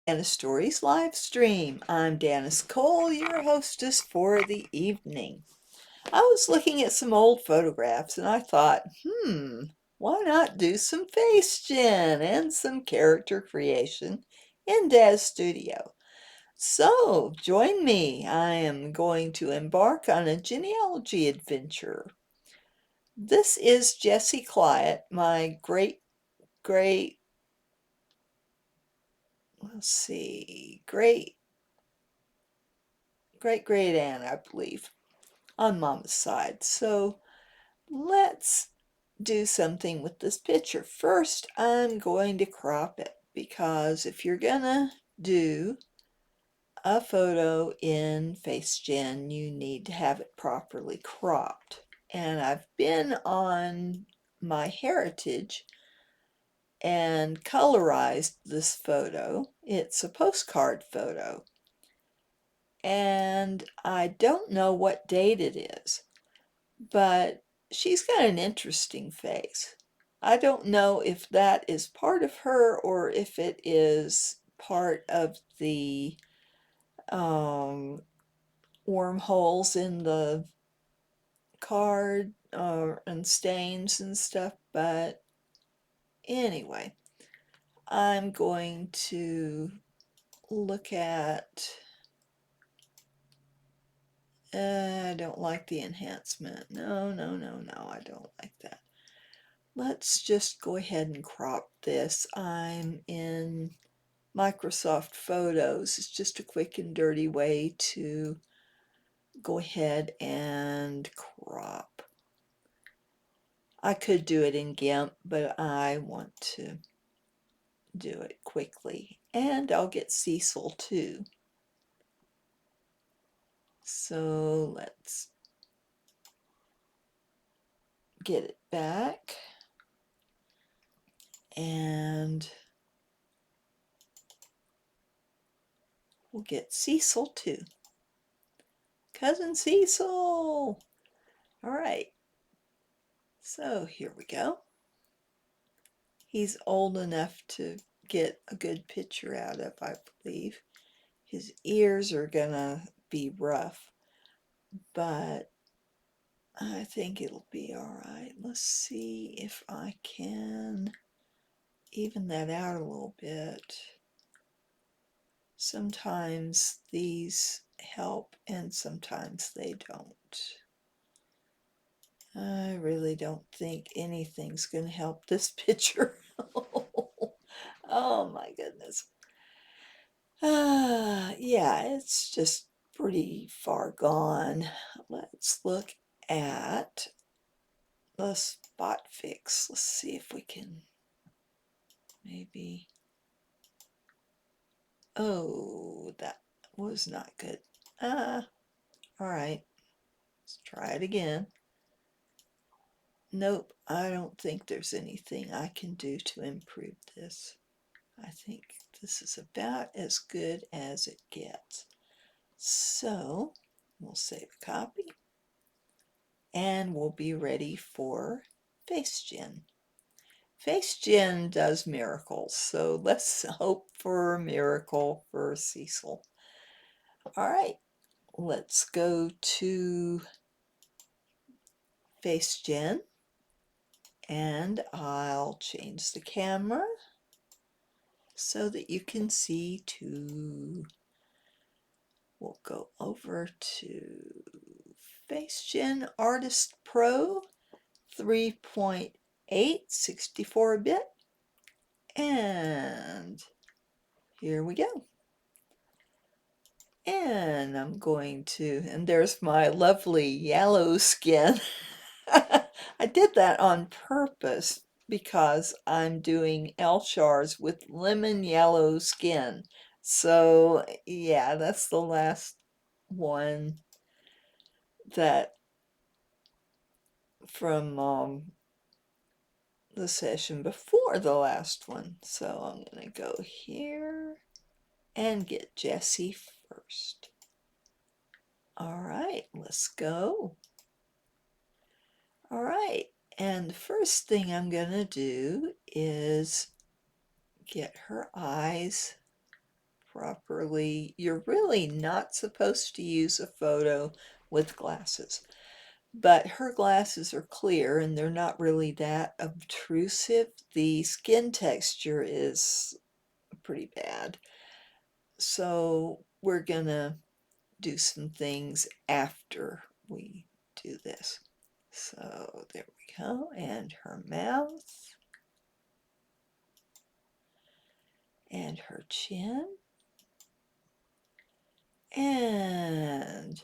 DanniStories live stream. I'm Dannis Cole, your hostess for the evening. I was looking at some old photographs and I thought, why not do some FaceGen and some character creation in DAZ Studio? So join me. I am going to embark on a genealogy adventure. This is Jessie Clyett, my great, let's see, great aunt, I believe, on Mama's side. So let's do something with this picture. First, I'm going to crop it because if you're gonna do a photo in FaceGen, you need to have it properly cropped. And I've been on my Heritage and colorized this photo. It's a postcard photo. And I don't know what date it is, but she's got an interesting face. I don't know if that is part of her or if it is part of the wormholes in the card and stains and stuff, but anyway, I'm going to look at I don't like the enhancement. No, I don't like that. Let's just go ahead and crop this. I'm in Microsoft Photos. It's just a quick and dirty way to go ahead and crop. I could do it in GIMP, but I want to do it quickly. And I'll get Cecil too. So let's get it back. And we'll get Cecil too. Cousin Cecil! All right. So here we go. He's old enough to get a good picture out of, I believe. His ears are gonna be rough, but I think it'll be all right. Let's see if I can even that out a little bit. Sometimes these help and sometimes they don't. I really don't think anything's going to help this picture. Oh my goodness. Yeah, it's just pretty far gone. Let's look at the spot fix. Let's see if we can maybe. Oh, that was not good. All right. Let's try it again. Nope, I don't think there's anything I can do to improve this. I think this is about as good as it gets. So we'll save a copy and we'll be ready for FaceGen. FaceGen does miracles, so let's hope for a miracle for Cecil. All right, let's go to FaceGen and I'll change the camera so that you can see too. We'll go over to FaceGen Artist Pro 3.8 64-bit, and here we go. And I'm going to, and there's my lovely yellow skin. I did that on purpose because I'm doing Elshars with lemon yellow skin. So yeah, that's the last one that from the session before the last one. So I'm going to go here and get Jessie first. All right, let's go. All right, and the first thing I'm gonna do is get her eyes properly. You're really not supposed to use a photo with glasses, but her glasses are clear and they're not really that obtrusive. The skin texture is pretty bad. So we're gonna do some things after we do this. So there we go, and her mouth, and her chin, and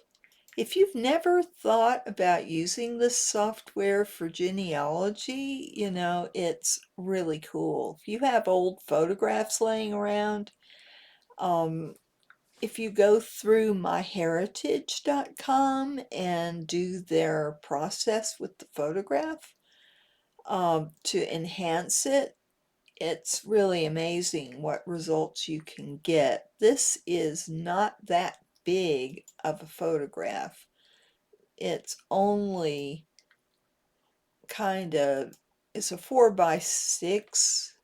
if you've never thought about using this software for genealogy, you know, it's really cool. If you have old photographs laying around, if you go through myheritage.com and do their process with the photograph to enhance it, it's really amazing what results you can get. This is not that big of a photograph. It's only it's a 4 by 6.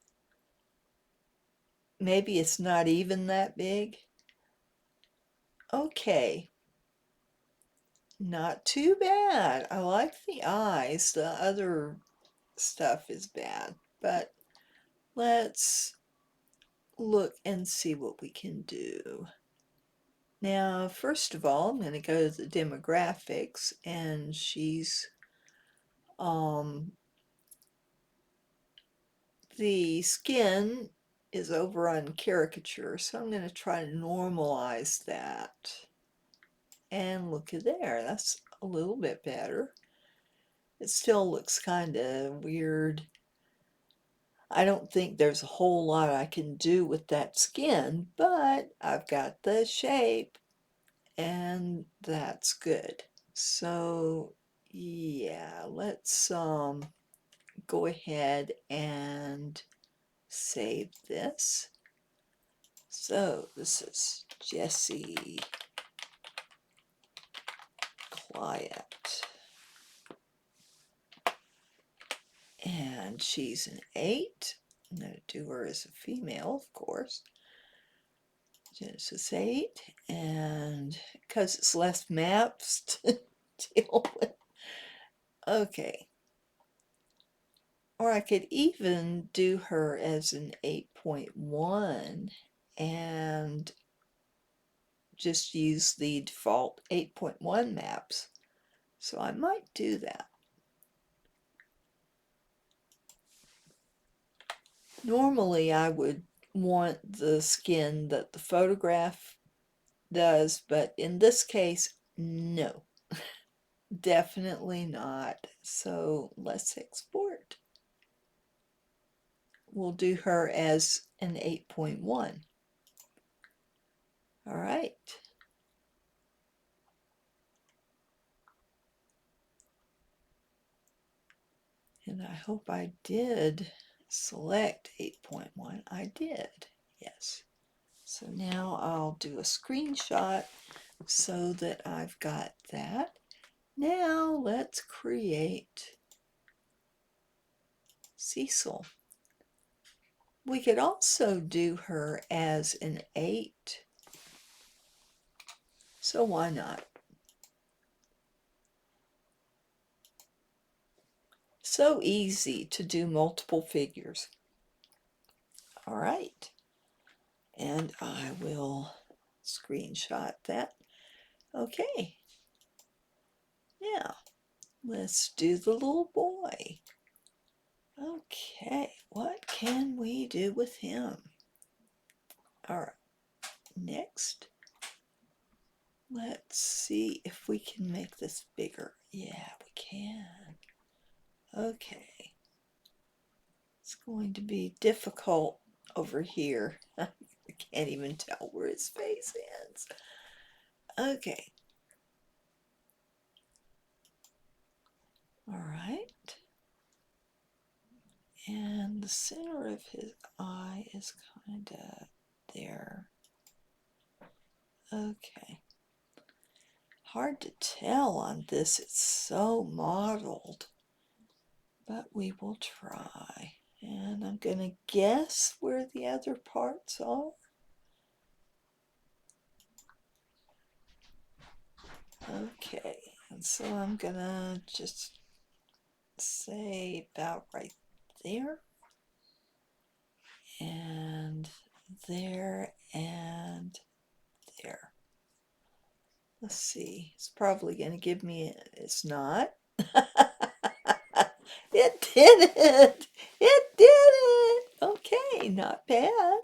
Maybe it's not even that big. Okay, not too bad. I like the eyes. The other stuff is bad, but let's look and see what we can do. Now, first of all, I'm going to go to the demographics, and she's the skin is over on caricature, so I'm going to try to normalize that. And look at there, that's a little bit better. It still looks kind of weird. I don't think there's a whole lot I can do with that skin, but I've got the shape, and that's good. So yeah, let's go ahead and save this. So this is Jessie Client, and she's an 8. I'm going to do her as a female, of course. Genesis 8, and because it's less maps to deal with. Okay. Or I could even do her as an 8.1 and just use the default 8.1 maps. So I might do that. Normally I would want the skin that the photograph does, but in this case, no. Definitely not. So let's export. We'll do her as an 8.1. All right. And I hope I did select 8.1. I did, yes. So now I'll do a screenshot so that I've got that. Now let's create Cecil. We could also do her as an 8. So why not? So easy to do multiple figures. All right. And I will screenshot that. Okay. Now, let's do the little boy. Okay, what can we do with him? All right, next. Let's see if we can make this bigger. Yeah, we can. Okay. It's going to be difficult over here. I can't even tell where his face ends. Okay. All right. And the center of his eye is kind of there. Okay. Hard to tell on this, it's so modeled, but we will try. And I'm going to guess where the other parts are. so I'm gonna just say about right there, and there, and there. Let's see, it's probably gonna give me, it's not. It did it! It did it! Okay, not bad.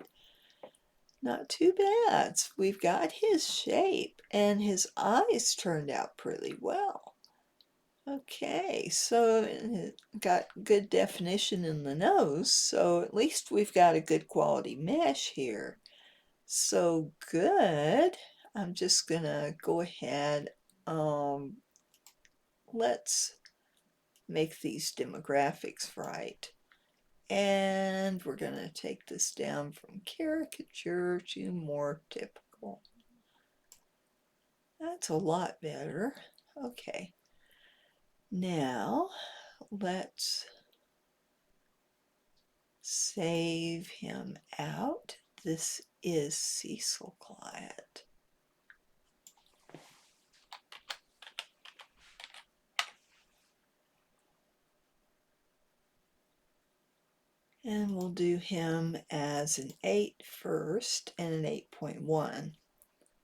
Not too bad. So we've got his shape, and his eyes turned out pretty well. Okay, so it got good definition in the nose, so at least we've got a good quality mesh here. So good. I'm just gonna go ahead, let's make these demographics right. And we're going to take this down from caricature to more typical. That's a lot better. Okay. Now, let's save him out. This is Cecil Client. And we'll do him as an 8 first and an 8.1,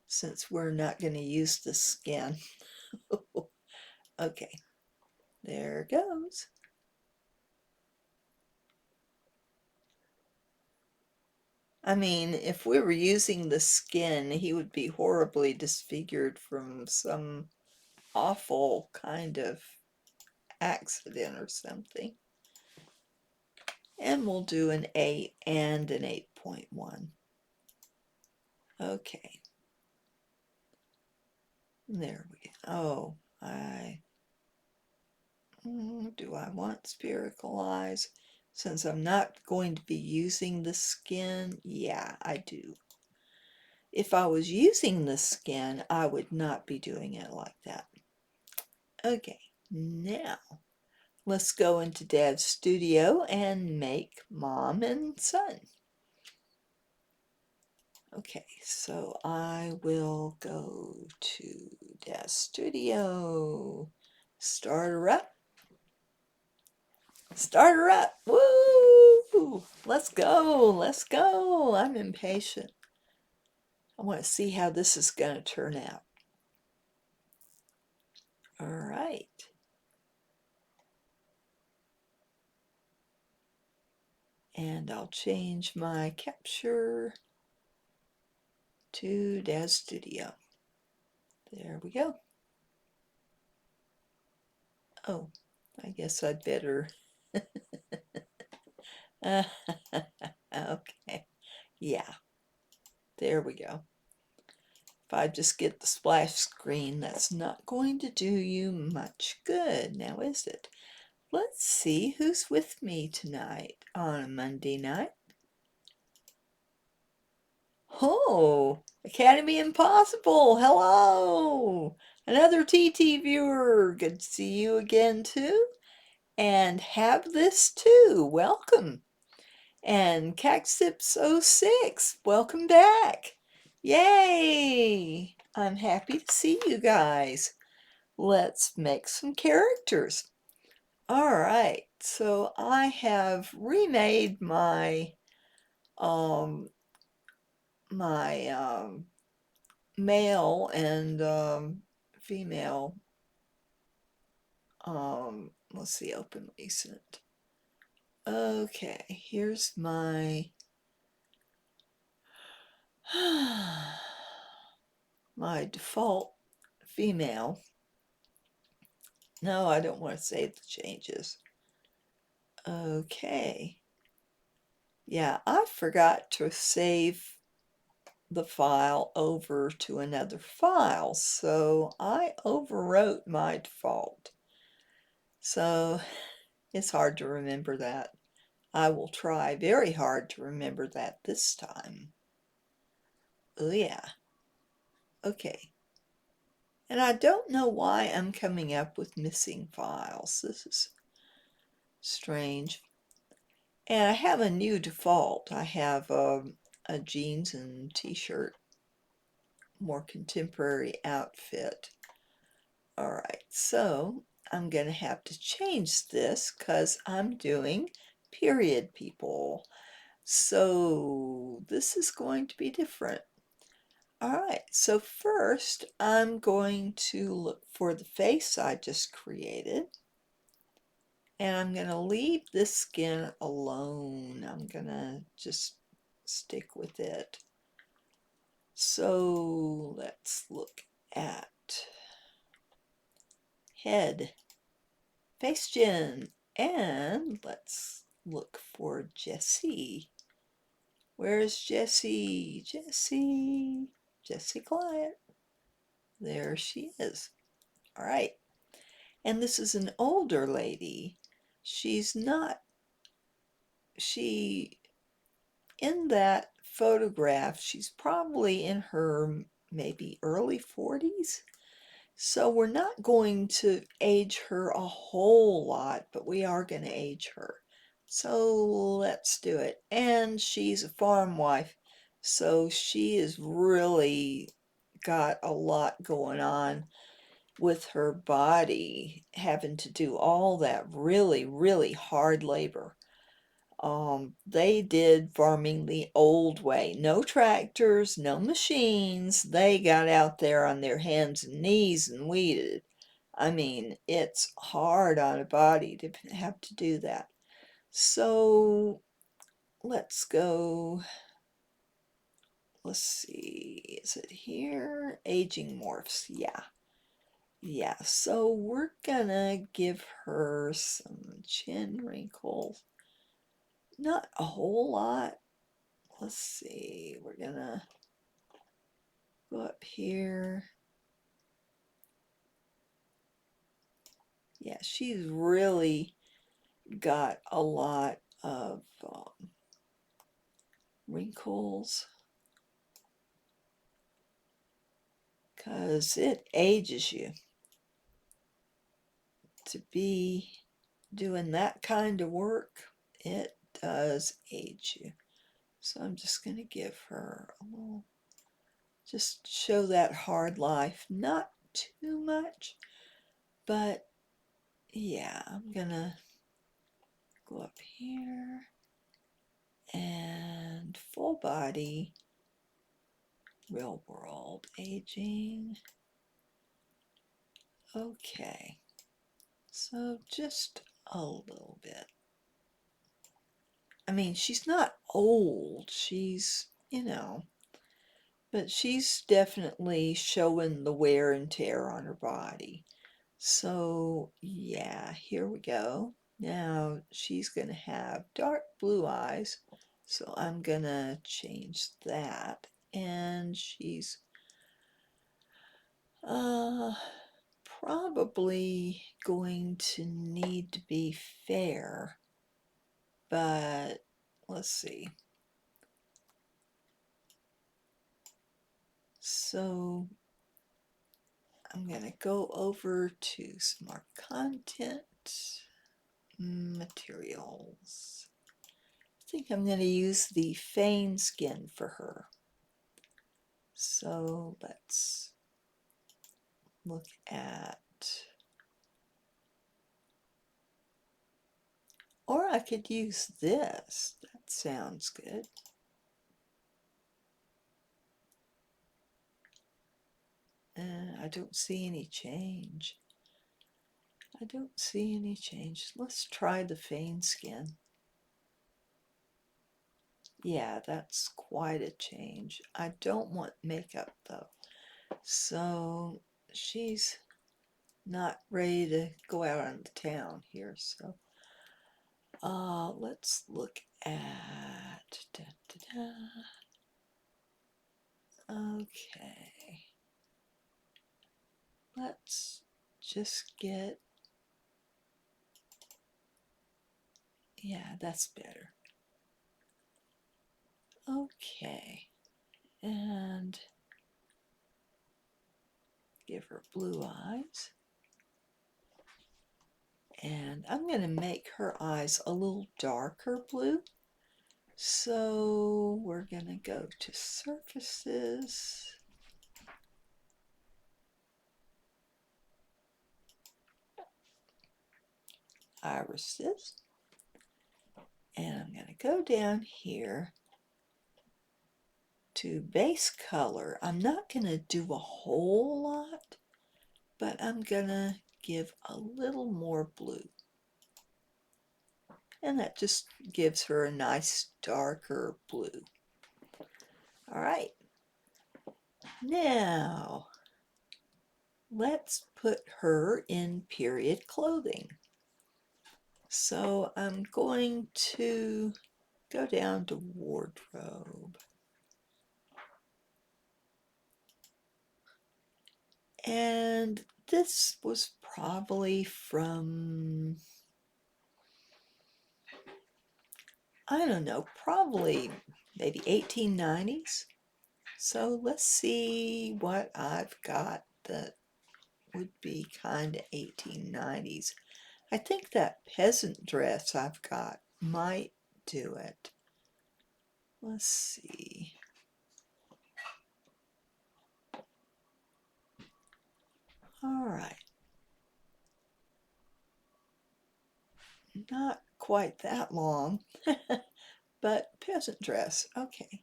since we're not going to use the skin. Okay, there goes. I mean, if we were using the skin, he would be horribly disfigured from some awful kind of accident or something. And we'll do an 8 and an 8.1. Okay. There we go. Oh, do I want spherical eyes? Since I'm not going to be using the skin, yeah, I do. If I was using the skin, I would not be doing it like that. Okay, now let's go into Dad's studio and make Mom and Son. Okay, so I will go to Dad's studio. Start her up. Start her up. Woo! Let's go. Let's go. I'm impatient. I want to see how this is going to turn out. All right. And I'll change my capture to Dad's studio. There we go. Oh, I guess I'd better. Okay. Yeah. There we go. If I just get the splash screen, that's not going to do you much good, now is it? Let's see who's with me tonight on a Monday night. Oh, Academy Impossible, hello! Another TT viewer, good to see you again too. And Have This Too, welcome. And Cacsips06, welcome back. Yay! I'm happy to see you guys. Let's make some characters. All right, so I have remade my male and female, let's see, open recent. Okay, here's my my default female. No, I don't want to save the changes. Okay. Yeah, I forgot to save the file over to another file, so I overwrote my default. So it's hard to remember that. I will try very hard to remember that this time. Oh yeah. Okay. And I don't know why I'm coming up with missing files. This is strange. And I have a new default. I have a jeans and t-shirt, more contemporary outfit. All right, so I'm going to have to change this because I'm doing period people. So this is going to be different. All right, so first I'm going to look for the face I just created. And I'm going to leave this skin alone. I'm going to just stick with it. So let's look at head, FaceGen, and let's look for Jessie. Where's Jessie? Jessie Client. There she is. All right. And this is an older lady. She's not, she, in that photograph, she's probably in her maybe early 40s. So we're not going to age her a whole lot, but we are going to age her. So let's do it. And she's a farm wife, so she has really got a lot going on with her body, having to do all that really, really hard labor. They did farming the old way. No tractors, no machines. They got out there on their hands and knees and weeded. I mean, it's hard on a body to have to do that. So let's go. Let's see. Is it here? Aging morphs. Yeah. Yeah. So we're gonna give her some chin wrinkles. Not a whole lot. Let's see, we're gonna go up here. Yeah, she's really got a lot of wrinkles because it ages you to be doing that kind of work. It does age you. So I'm just gonna give her a little, just show that hard life, not too much, but yeah, I'm gonna go up here and full body, real world aging. Okay, so just a little bit. I mean, she's not old, she's, but she's definitely showing the wear and tear on her body. So yeah, here we go. Now she's gonna have dark blue eyes, so I'm gonna change that. And she's probably going to need to be fair, but let's see. So I'm gonna go over to Smart Content, Materials. I think I'm gonna use the Feign skin for her. So let's look at, or I could use this. That sounds good. I don't see any change. I don't see any change. Let's try the Feign skin. Yeah, that's quite a change. I don't want makeup though. So she's not ready to go out on the town here. So let's look at okay. Let's just get, yeah, that's better. Okay. And give her blue eyes. And I'm going to make her eyes a little darker blue. So we're going to go to surfaces. irises. And I'm going to go down here to base color. I'm not going to do a whole lot, but I'm going to give a little more blue. And that just gives her a nice darker blue. All right. Now, let's put her in period clothing. So I'm going to go down to wardrobe. And this was probably from, I don't know, probably maybe 1890s. So let's see what I've got that would be kind of 1890s. I think that peasant dress I've got might do it. Let's see. All right. Not quite that long, but peasant dress. Okay.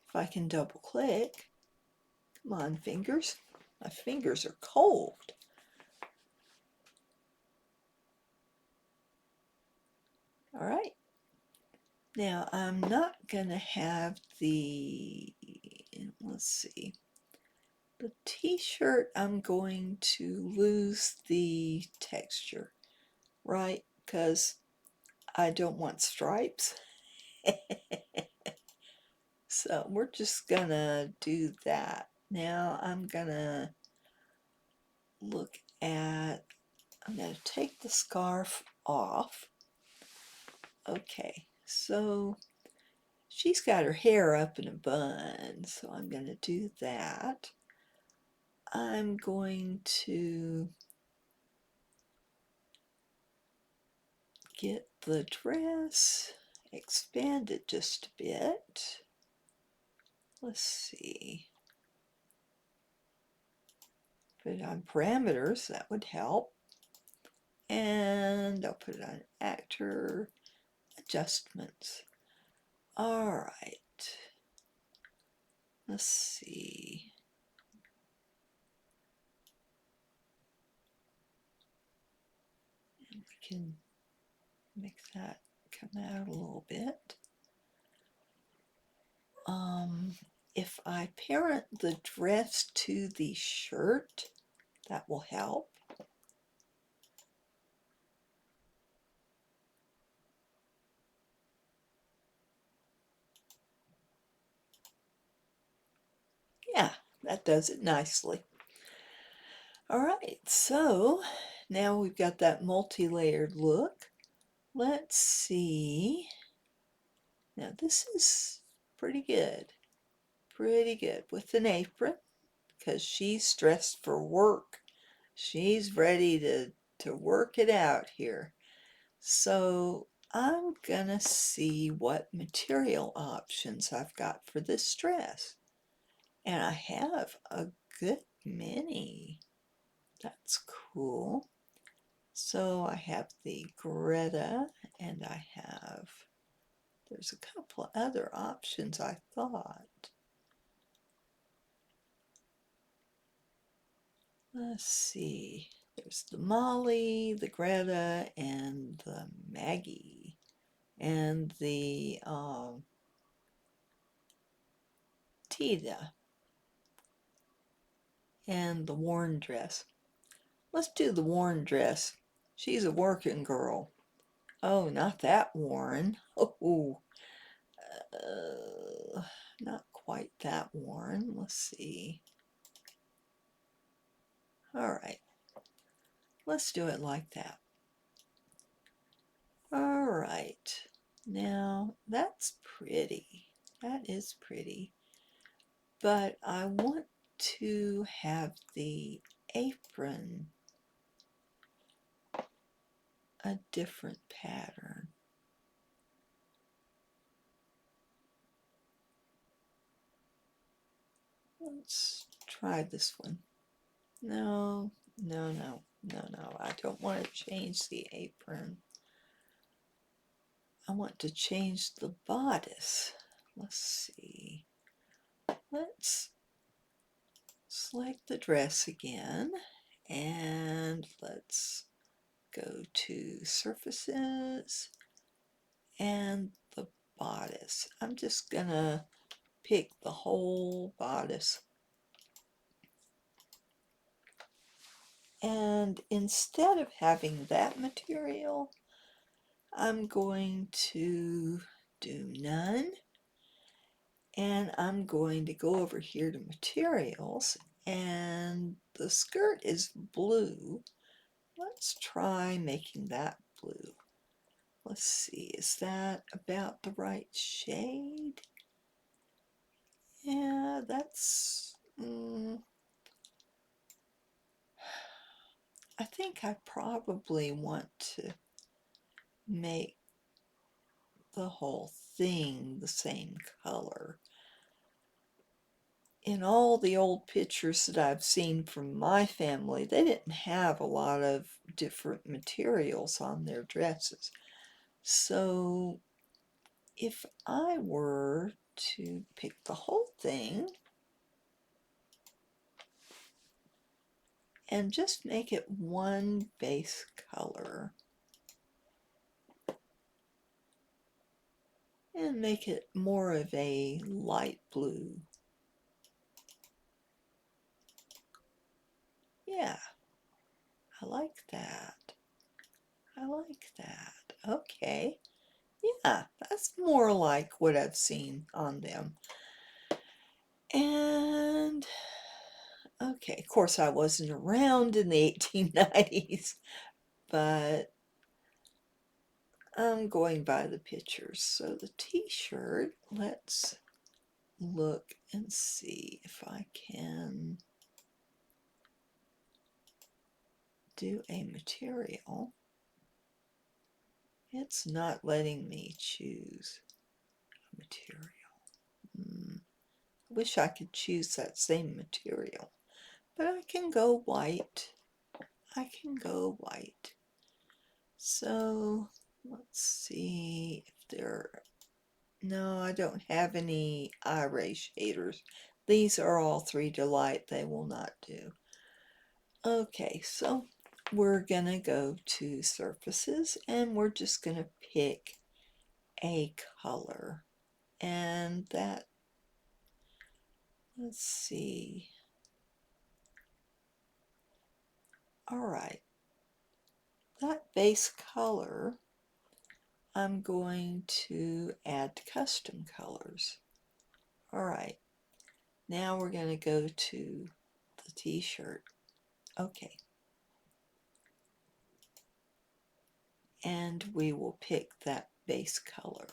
If I can double click. Come on, fingers. My fingers are cold. All right. Now, I'm not going to have the, let's see, the t-shirt, I'm going to lose the texture, right? Because I don't want stripes. So we're just going to do that. Now, I'm going to look at, I'm going to take the scarf off. Okay, so she's got her hair up in a bun, so I'm going to do that. I'm going to get the dress, expand it just a bit. Let's see. Put it on parameters, that would help. And I'll put it on actor adjustments. All right. Let's see. And we can make that come out a little bit. If I parent the dress to the shirt, that will help. Yeah, that does it nicely. All right, so now we've got that multi-layered look. Let's see. Now this is pretty good with an apron because she's dressed for work. She's ready to work it out here. So I'm gonna see what material options I've got for this dress. And I have a good many. That's cool. So I have the Greta, and I have, there's a couple of other options I thought. Let's see. There's the Molly, the Greta, and the Maggie, and the Tita, and the worn dress. Let's do the worn dress. She's a working girl. Oh, not that worn. Oh, not quite that worn. Let's see. All right. Let's do it like that. All right. Now, that's pretty. That is pretty. But I want to have the apron a different pattern. Let's try this one. No, No, no, no, no. I don't want to change the apron. I want to change the bodice. Let's see. Let's select the dress again, and let's go to surfaces and the bodice. I'm just gonna pick the whole bodice. And instead of having that material, I'm going to do none. And I'm going to go over here to materials, and the skirt is blue. Let's try making that blue. Let's see, is that about the right shade? Yeah, that's... I think I probably want to make the whole thing the same color. In all the old pictures that I've seen from my family, they didn't have a lot of different materials on their dresses. So if I were to pick the whole thing and just make it one base color and make it more of a light blue. Yeah, I like that. I like that. Okay. Yeah, that's more like what I've seen on them. And okay, of course I wasn't around in the 1890s, but I'm going by the pictures. So the t-shirt, let's look and see if I can do a material. It's not letting me choose a material. I wish I could choose that same material, but I can go white. I can go white. So let's see if there... No, I don't have any eye ray shaders. These are all 3 to light. They will not do. Okay, so we're gonna go to surfaces and we're just gonna pick a color. And that, let's see. All right, that base color, I'm going to add custom colors. All right, now we're going to go to the t-shirt. Okay. And we will pick that base color.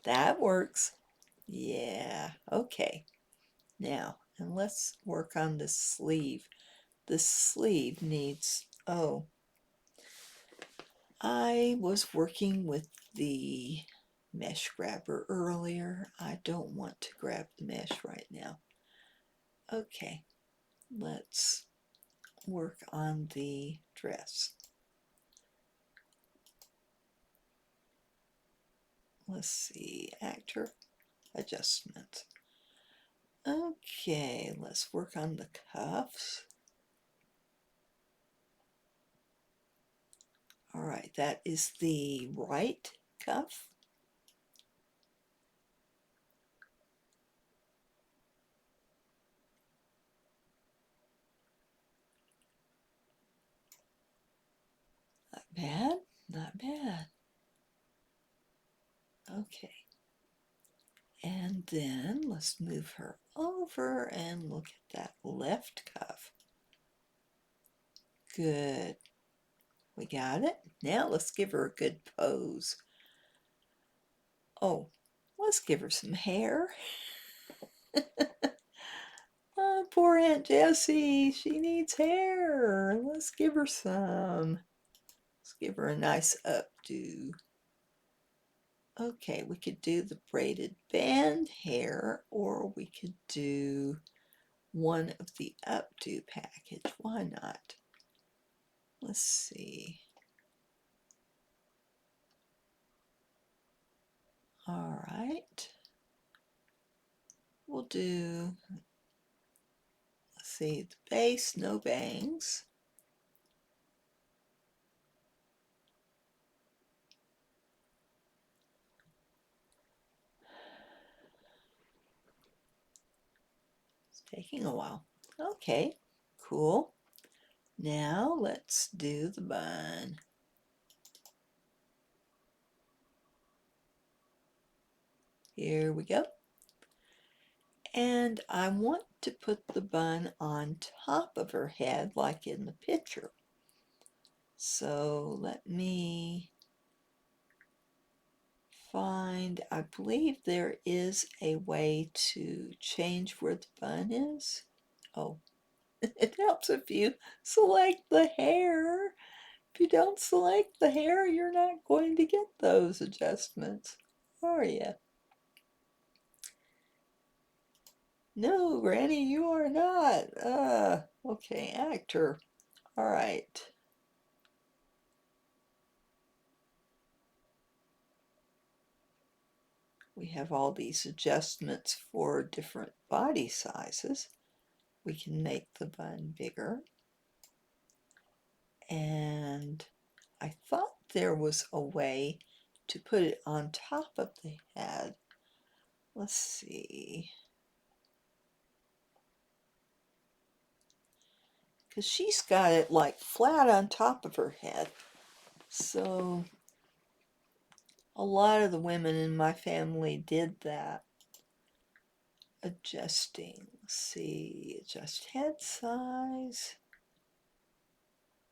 That works. Yeah, okay. Now, and let's work on this sleeve. This sleeve needs, oh, I was working with the mesh grabber earlier. I don't want to grab the mesh right now. Okay, let's work on the dress. Let's see, actor adjustment. Okay, let's work on the cuffs. All right, that is the right cuff. Not bad, not bad. Okay. And then let's move her over and look at that left cuff. Good. We got it. Now let's give her a good pose. Oh, let's give her some hair. Oh, poor Aunt Jessie. She needs hair. Let's give her some. Let's give her a nice updo. Okay, we could do the braided band hair, or we could do one of the updo package. Why not? Let's see. All right. We'll do, let's see, the base, no bangs. It's taking a while. Okay, cool. Now let's do the bun. Here we go. And I want to put the bun on top of her head like in the picture. So let me find, I believe there is a way to change where the bun is. Oh, it helps if you select the hair. If you don't select the hair, you're not going to get those adjustments, are you? No, Granny, you are not. Okay, actor. All right. We have all these adjustments for different body sizes. We can make the bun bigger. And I thought there was a way to put it on top of the head. Let's see. Because she's got it like flat on top of her head. So a lot of the women in my family did that. Adjusting. Let's see. Adjust head size.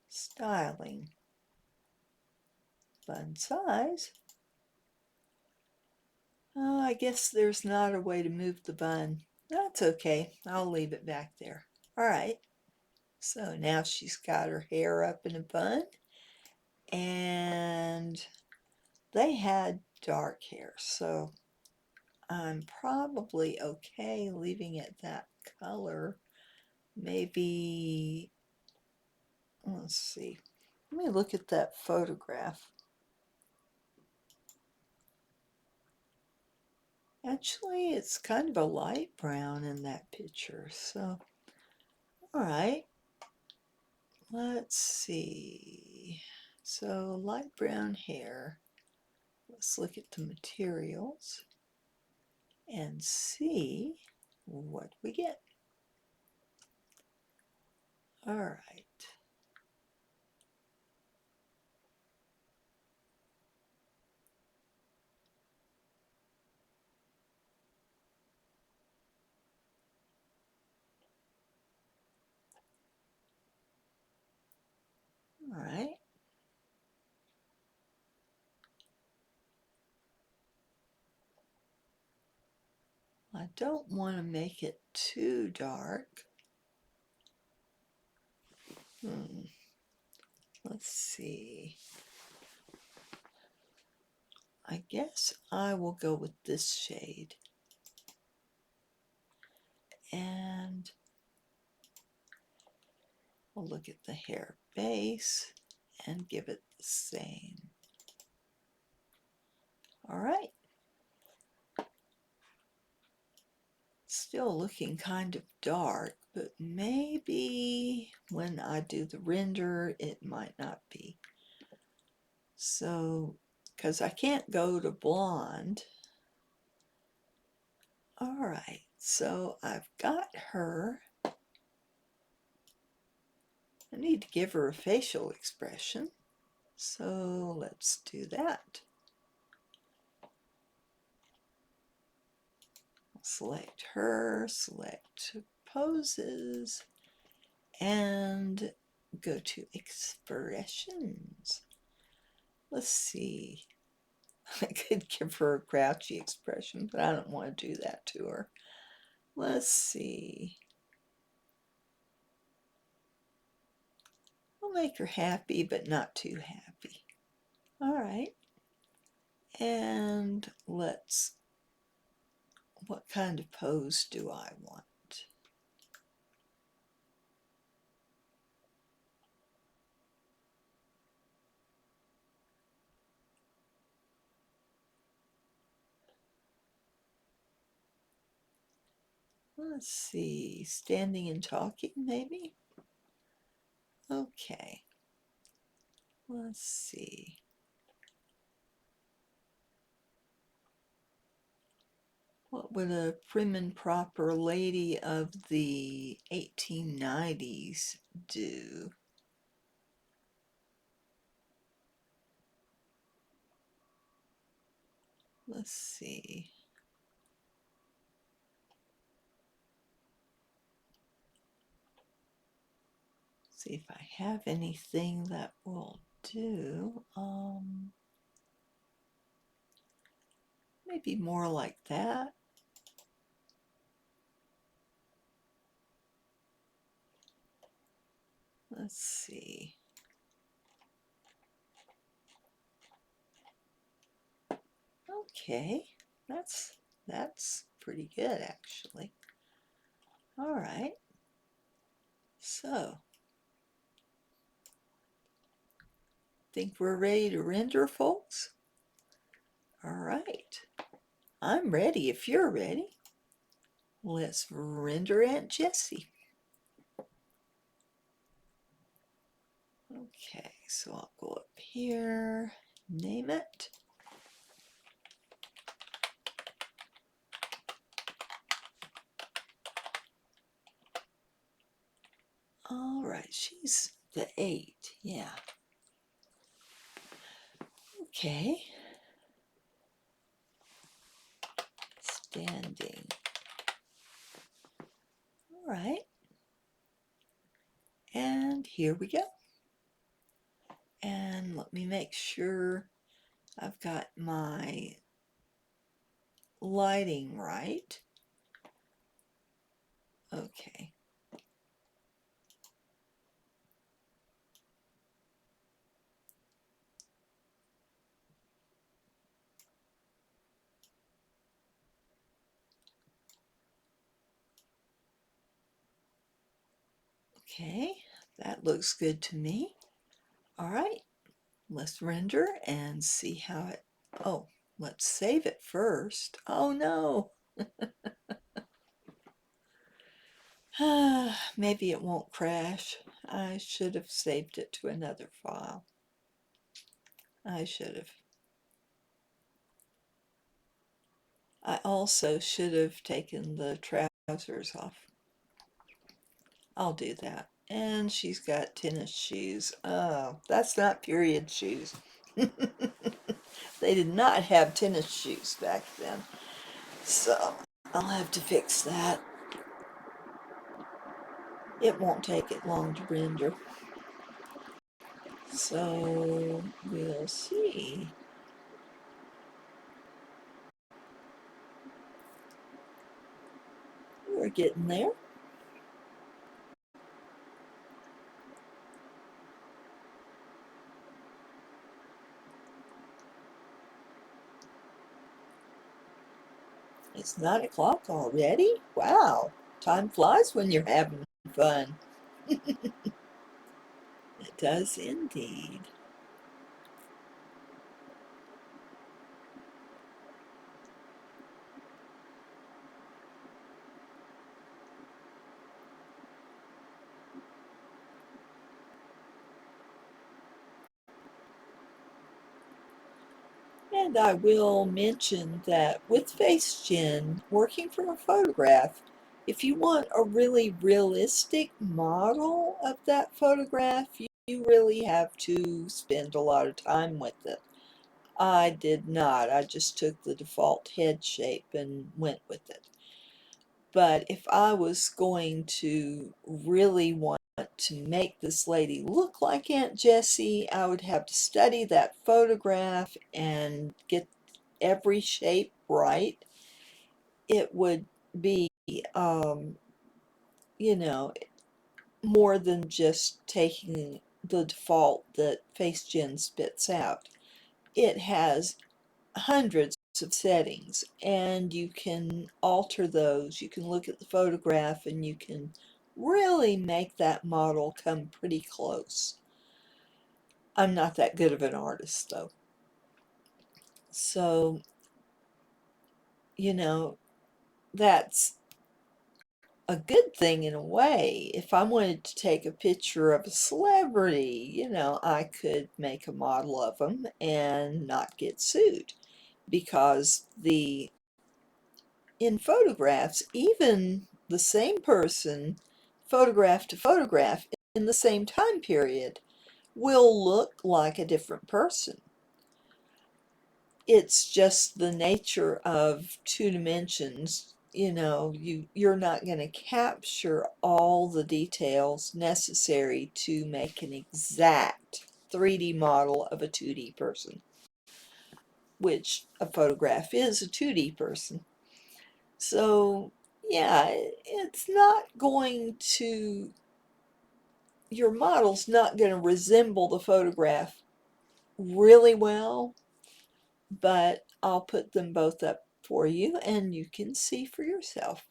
Styling. Bun size. Oh, I guess there's not a way to move the bun. That's okay. I'll leave it back there. All right. So now she's got her hair up in a bun, and they had dark hair, so I'm probably okay leaving it that color. Maybe, let's see, let me look at that photograph. Actually, it's kind of a light brown in that picture, so, all right. Let's see. So light brown hair. Let's look at the materials and see what we get. All right. All right. I don't want to make it too dark. Let's see. I guess I will go with this shade. And we'll look at the hair base and give it the same. All right. Still looking kind of dark, but maybe when I do the render, it might not be. So, because I can't go to blonde. All right, so I've got her. I need to give her a facial expression. So let's do that. Select her, select poses, and go to expressions. Let's see. I could give her a grouchy expression, but I don't want to do that to her. Let's see. I'll make her happy, but not too happy. All right. And let's, what kind of pose do I want? Let's see, standing and talking maybe? Okay, let's see. What would a prim and proper lady of the 1890s do? Let's see. See if I have anything that will do. Maybe more like that. Let's see. Okay, that's pretty good actually. All right. So, think we're ready to render, folks? All right. I'm ready if you're ready. Let's render Aunt Jessie. Okay, so I'll go up here, name it. All right, she's the 8, yeah. Okay. Standing. All right. And here we go. And let me make sure I've got my lighting right. Okay. Okay, that looks good to me. All right, let's render and see how it, oh, let's save it first. Oh no. Maybe it won't crash. I should have saved it to another file. I should have. I also should have taken the trousers off. I'll do that. And she's got tennis shoes. Oh, that's not period shoes. They did not have tennis shoes back then. So I'll have to fix that. It won't take it long to render. So we'll see. We're getting there. It's 9 o'clock already? Wow, time flies when you're having fun. It does indeed. And I will mention that with FaceGen, working from a photograph, if you want a really realistic model of that photograph, you really have to spend a lot of time with it. I did not. I just took the default head shape and went with it. But if I was going to really want to make this lady look like Aunt Jessie, I would have to study that photograph and get every shape right. It would be, you know, more than just taking the default that FaceGen spits out. It has hundreds of settings and you can alter those. You can look at the photograph and you can really make that model come pretty close. I'm not that good of an artist though. So, you know, that's a good thing in a way. If I wanted to take a picture of a celebrity, you know, I could make a model of them and not get sued, because in photographs, even the same person, photograph to photograph in the same time period, will look like a different person. It's just the nature of two dimensions. You know, you're not going to capture all the details necessary to make an exact 3D model of a 2D person, which a photograph is a 2D person. So yeah, it's not going to, your model's not going to resemble the photograph really well, but I'll put them both up for you and you can see for yourself.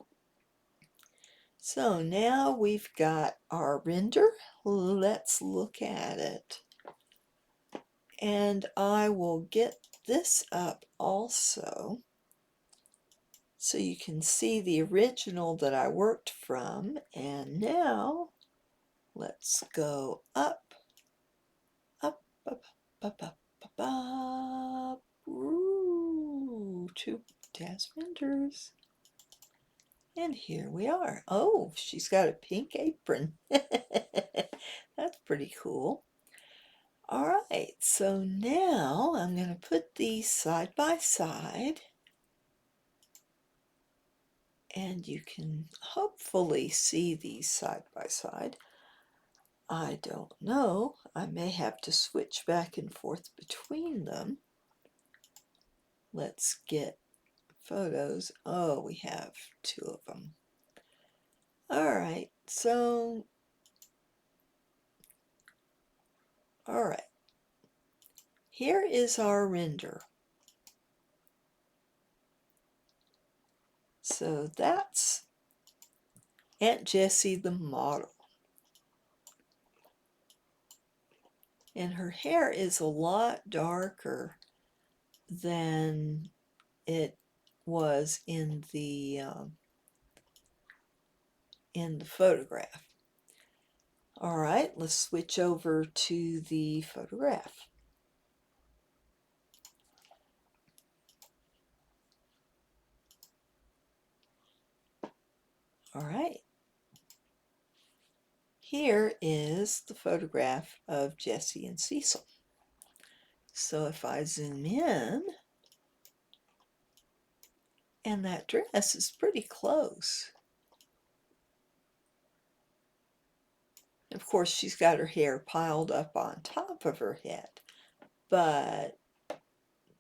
So now we've got our render. Let's look at it. And I will get this up also so you can see the original that I worked from. And now let's go up, up, up, up, up, up, up, ooh, to DAZ renders. And here we are. Oh, she's got a pink apron. That's pretty cool. All right, so now I'm going to put these side by side. And you can hopefully see these side by side. I don't know. I may have to switch back and forth between them. Let's get photos. Oh, we have two of them. All right, so, all right. Here is our render. So that's Aunt Jessie the model. And her hair is a lot darker than it was in the photograph. All right, let's switch over to the photograph. All right. Here is the photograph of Jessie and Cecil. So if I zoom in, and that dress is pretty close. Of course, she's got her hair piled up on top of her head, but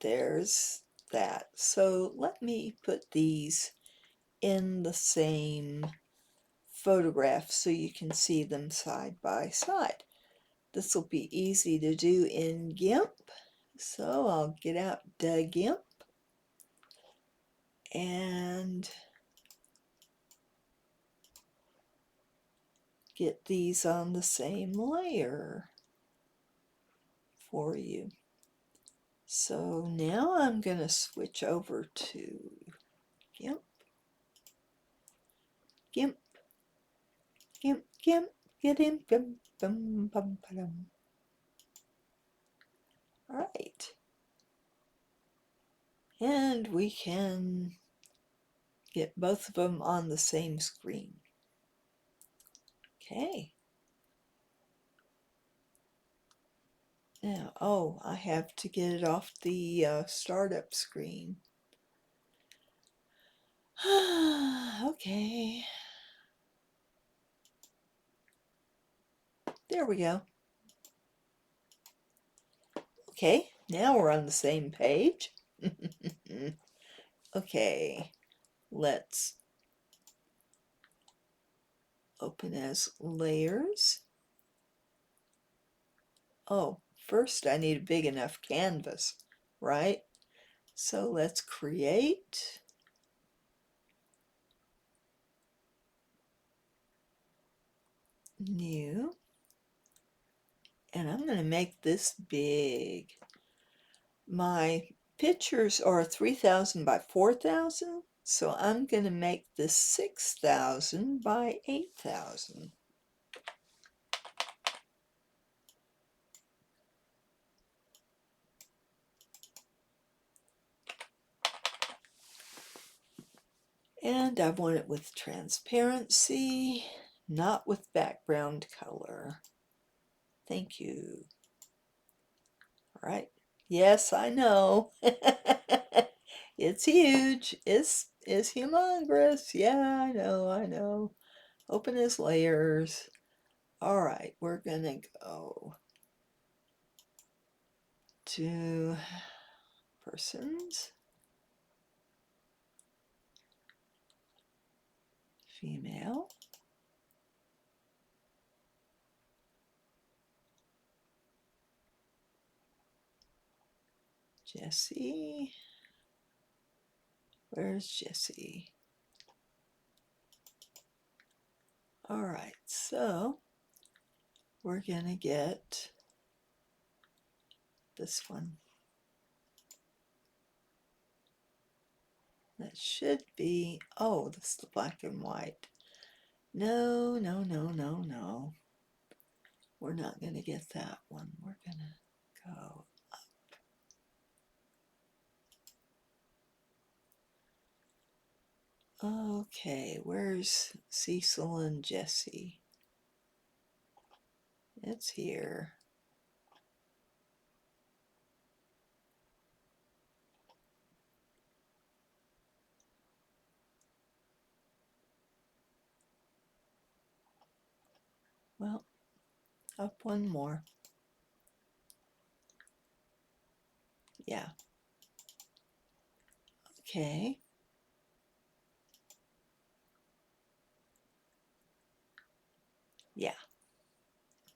there's that. So let me put these in the same photograph so you can see them side by side. This will be easy to do in GIMP, so I'll get out the GIMP and get these on the same layer for you. So now I'm going to switch over to GIMP, GIMP, GIMP, GIMP, get in, GIMP, bum, bum, ba-dum. All right. And we can get both of them on the same screen. Okay. Now, oh, I have to get it off the startup screen. Okay. There we go. Okay, now we're on the same page. Okay, let's open as layers. Oh, first I need a big enough canvas, right? So let's create. New. And I'm going to make this big. My pictures are 3000 by 4000, So I'm going to make this 6,000 by 8,000. And I want it with transparency, not with background color. Thank you. All right. Yes, I know. It's huge. It's humongous. Yeah, I know. Open as layers. All right, we're gonna go to persons, female, Jessie. Where's Jessie? All right, so we're gonna get this one. That should be, oh, this is the black and white. No, no, no, no, no. We're not gonna get that one. We're gonna go up. Okay, where's Cecil and Jessie? It's here. Well, up one more. Yeah. Okay. Yeah.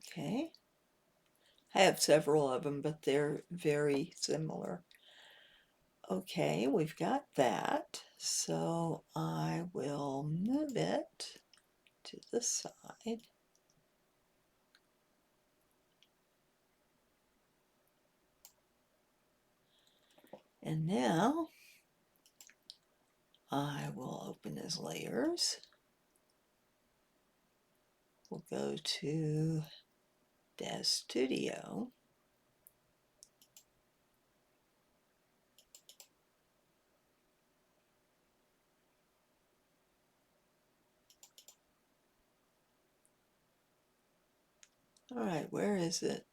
Okay. I have several of them, but they're very similar. Okay, we've got that. So I will move it to the side. And now I will open as layers. We'll go to DAZ Studio. All right, where is it?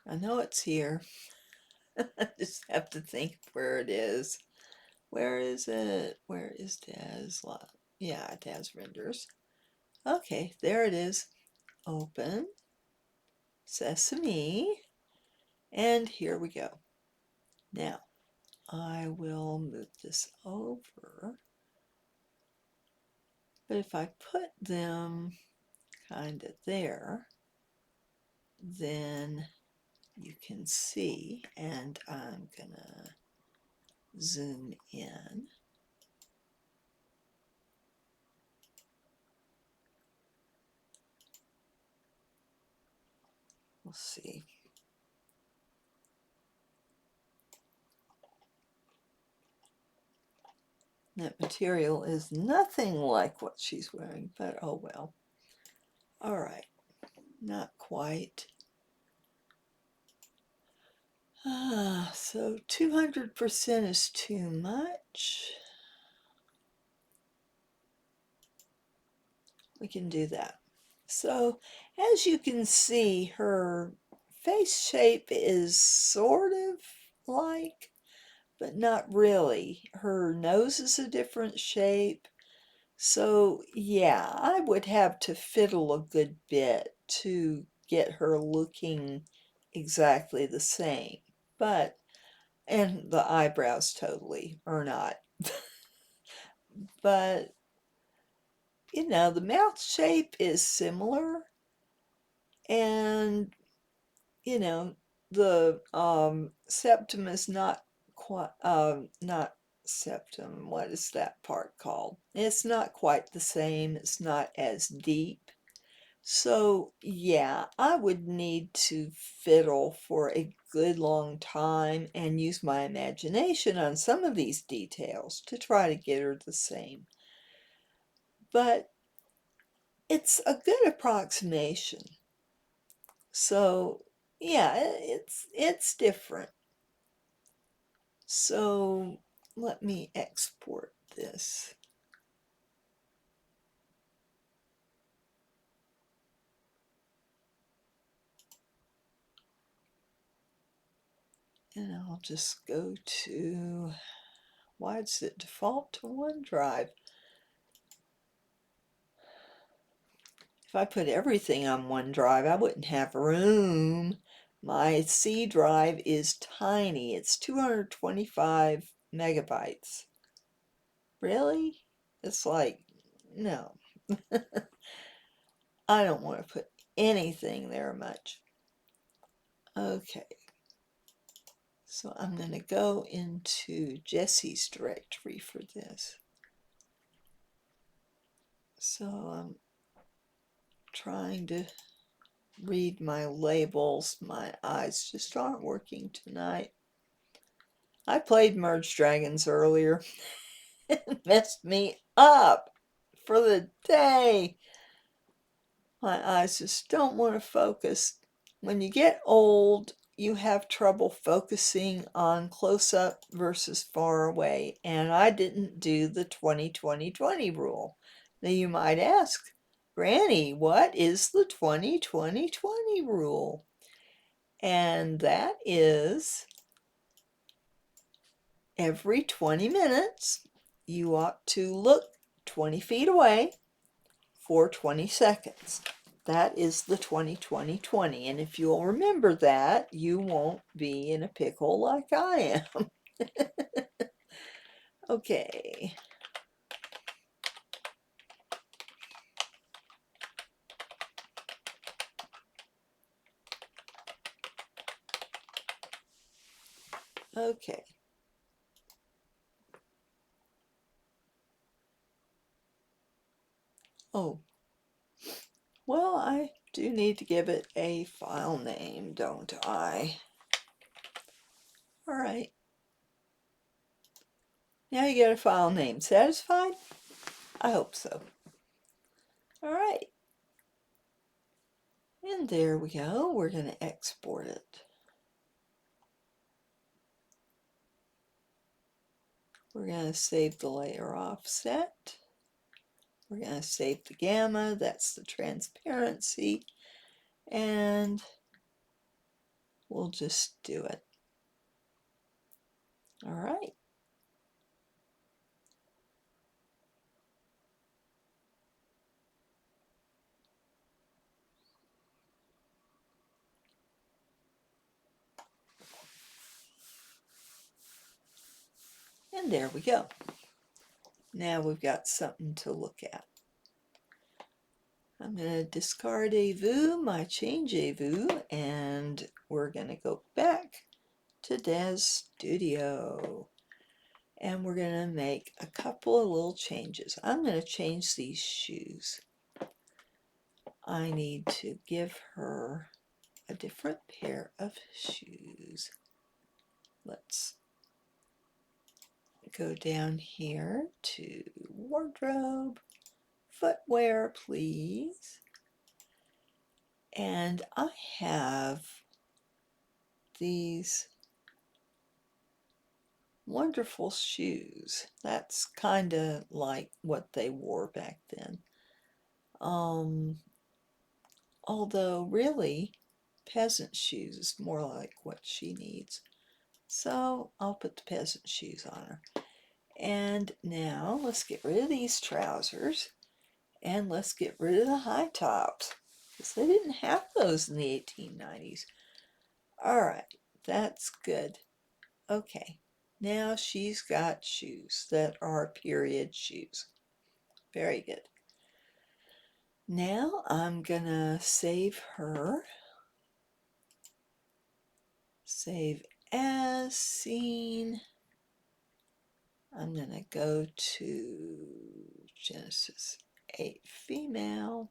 I know it's here. I just have to think where it is. Where is it? Where is DAZ? Yeah, DAZ renders. Okay, there it is. Open. Sesame. And here we go. Now, I will move this over. But if I put them kind of there, then you can see, and I'm gonna zoom in. We'll see. That material is nothing like what she's wearing, but oh well. All right, not quite. So 200% is too much. We can do that. So as you can see, her face shape is sort of like, but not really. Her nose is a different shape. So yeah, I would have to fiddle a good bit to get her looking exactly the same. But, and the eyebrows totally are not. But, you know, the mouth shape is similar. And, you know, the septum is not quite, not septum, what is that part called? It's not quite the same. It's not as deep. So yeah, I would need to fiddle for a good long time and use my imagination on some of these details to try to get her the same. But it's a good approximation. So yeah, it's different. So let me export this. And I'll just go to, why does it default to OneDrive? If I put everything on OneDrive, I wouldn't have room. My C drive is tiny. It's 225 megabytes. Really? It's like, no. I don't want to put anything there much. Okay. So I'm going to go into Jessie's directory for this. So I'm trying to read my labels. My eyes just aren't working tonight. I played Merge Dragons earlier. It messed me up for the day. My eyes just don't want to focus. When you get old, you have trouble focusing on close-up versus far away, and I didn't do the 20-20-20 rule. Now you might ask, Granny, what is the 20-20-20 rule? And that is every 20 minutes you ought to look 20 feet away for 20 seconds. That is the 20-20-20. And if you'll remember that, you won't be in a pickle like I am. Okay. Okay. Oh, well, I do need to give it a file name, don't I? All right. Now you get a file name. Satisfied? I hope so. All right. And there we go. We're going to export it. We're going to save the layer offset. We're going to save the gamma. That's the transparency. And we'll just do it. All right. And there we go. Now we've got something to look at. I'm going to discard a view, my change a view, and we're going to go back to DAZ Studio. And we're going to make a couple of little changes. I'm going to change these shoes. I need to give her a different pair of shoes. Let's go down here to wardrobe, footwear, please. And I have these wonderful shoes. That's kind of like what they wore back then. Although really, peasant shoes is more like what she needs. So I'll put the peasant shoes on her. And now let's get rid of these trousers and let's get rid of the high tops because they didn't have those in the 1890s. All right, that's good. Okay, now she's got shoes that are period shoes. Very good. Now I'm gonna save her. Save as scene. I'm going to go to Genesis 8 female.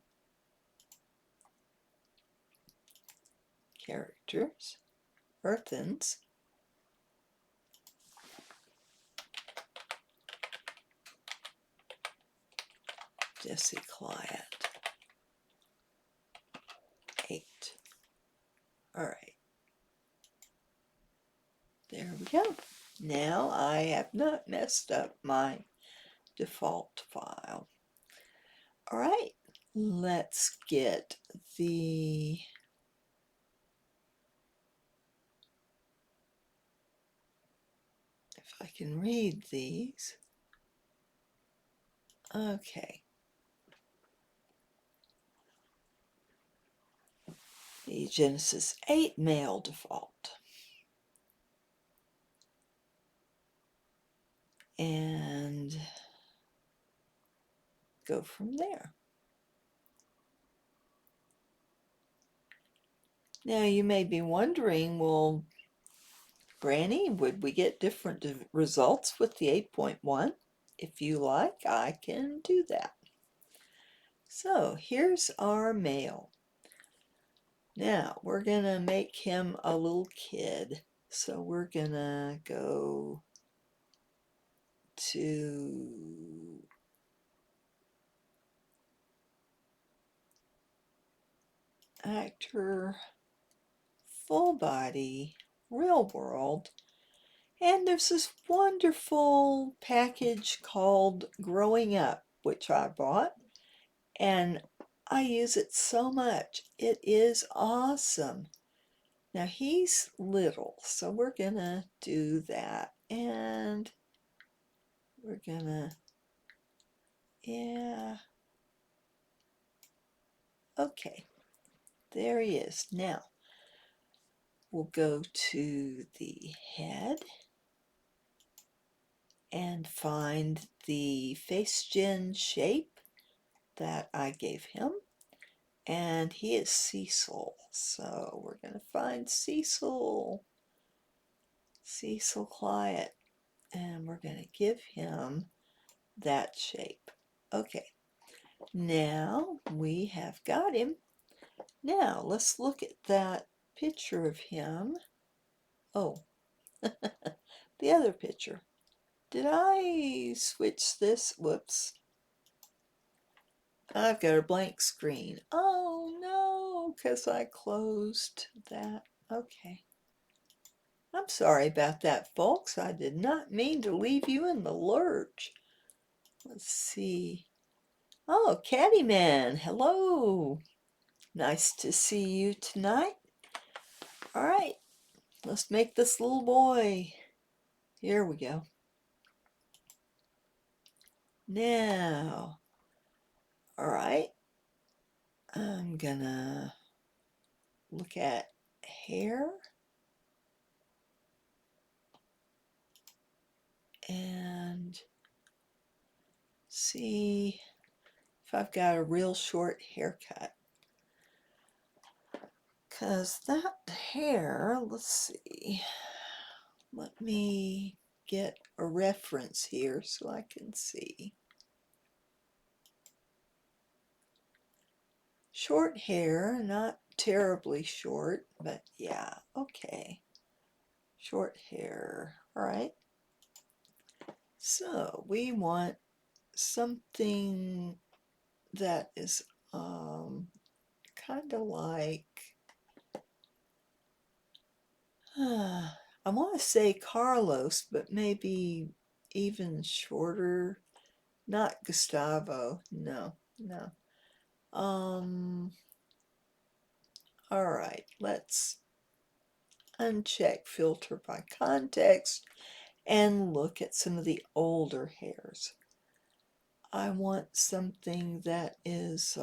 characters, earthens, Jessie Client, 8. All right. There we go. Now I have not messed up my default file. All right, let's get the if I can read these. Okay. The Genesis 8 male default. And go from there. Now you may be wondering, well, Granny, would we get different results with the 8.1? If you like, I can do that. So here's our male. Now we're gonna make him a little kid. So we're gonna go to actor, full body, real world, and there's this wonderful package called Growing Up, which I bought, and I use it so much. It is awesome. Now he's little, so we're gonna do that, and we're gonna, yeah, okay, there he is. Now we'll go to the head and find the FaceGen shape that I gave him, and he is Cecil, so we're going to find Cecil Client, and we're going to give him that shape. Okay, now we have got him. Now let's look at that picture of him. Oh, the other picture. Did I switch this? Whoops. I've got a blank screen. Oh no, because I closed that. Okay. I'm sorry about that, folks. I did not mean to leave you in the lurch. Let's see. Oh, Caddyman, hello. Nice to see you tonight. All right, let's make this little boy. Here we go. Now, all right, I'm gonna look at hair and see if I've got a real short haircut. Because that hair, let's see, let me get a reference here so I can see. Short hair, not terribly short, but yeah, okay. Short hair, all right. So we want something that is kind of like, I want to say Carlos, but maybe even shorter. Not Gustavo, no. All right, let's uncheck filter by context and look at some of the older hairs. I want something that is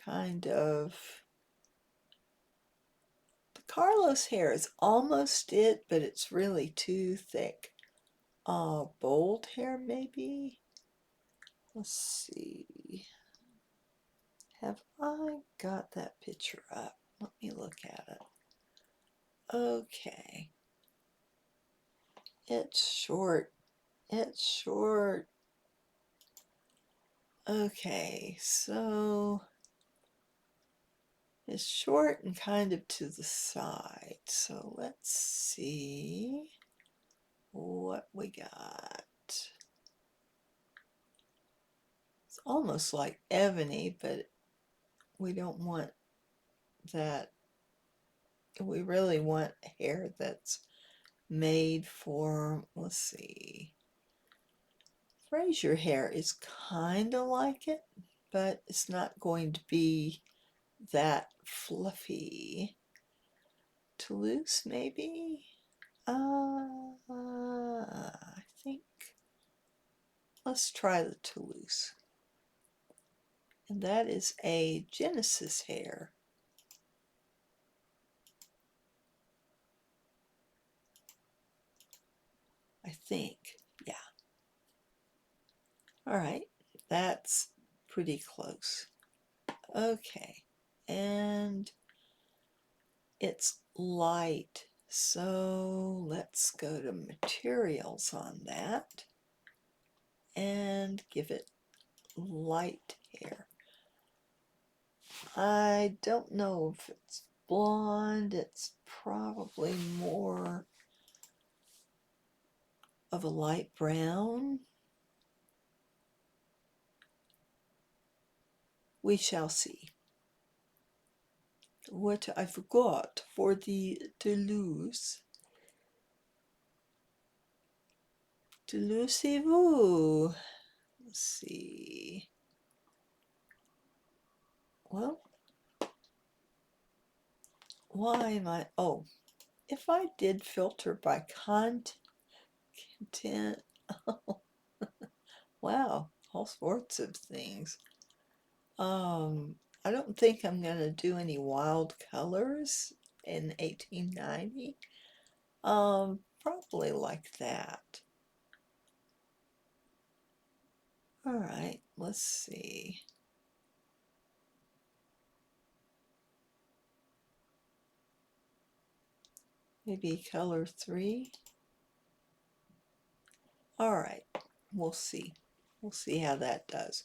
kind of, the Carlos hair is almost it, but it's really too thick. Bold hair maybe? Let's see. Have I got that picture up? Let me look at it. Okay. It's short. It's short. Okay, so is short and kind of to the side. So let's see what we got. It's almost like ebony, but we don't want that. We really want hair that's made for, let's see, Fraser hair is kind of like it, but it's not going to be that fluffy. Toulouse, maybe? I think let's try the Toulouse. And that is a Genesis hair. I think, yeah. All right, that's pretty close. Okay, and it's light, so let's go to materials on that and give it light hair. I don't know if it's blonde, it's probably more of a light brown. We shall see. What I forgot for the Toulouse. Toulousez-vous? Let's see. Well, why am I? Oh, if I did filter by content, oh, wow, all sorts of things. I don't think I'm going to do any wild colors in 1890. Probably like that. All right, let's see. Maybe color 3. All right, we'll see. We'll see how that does.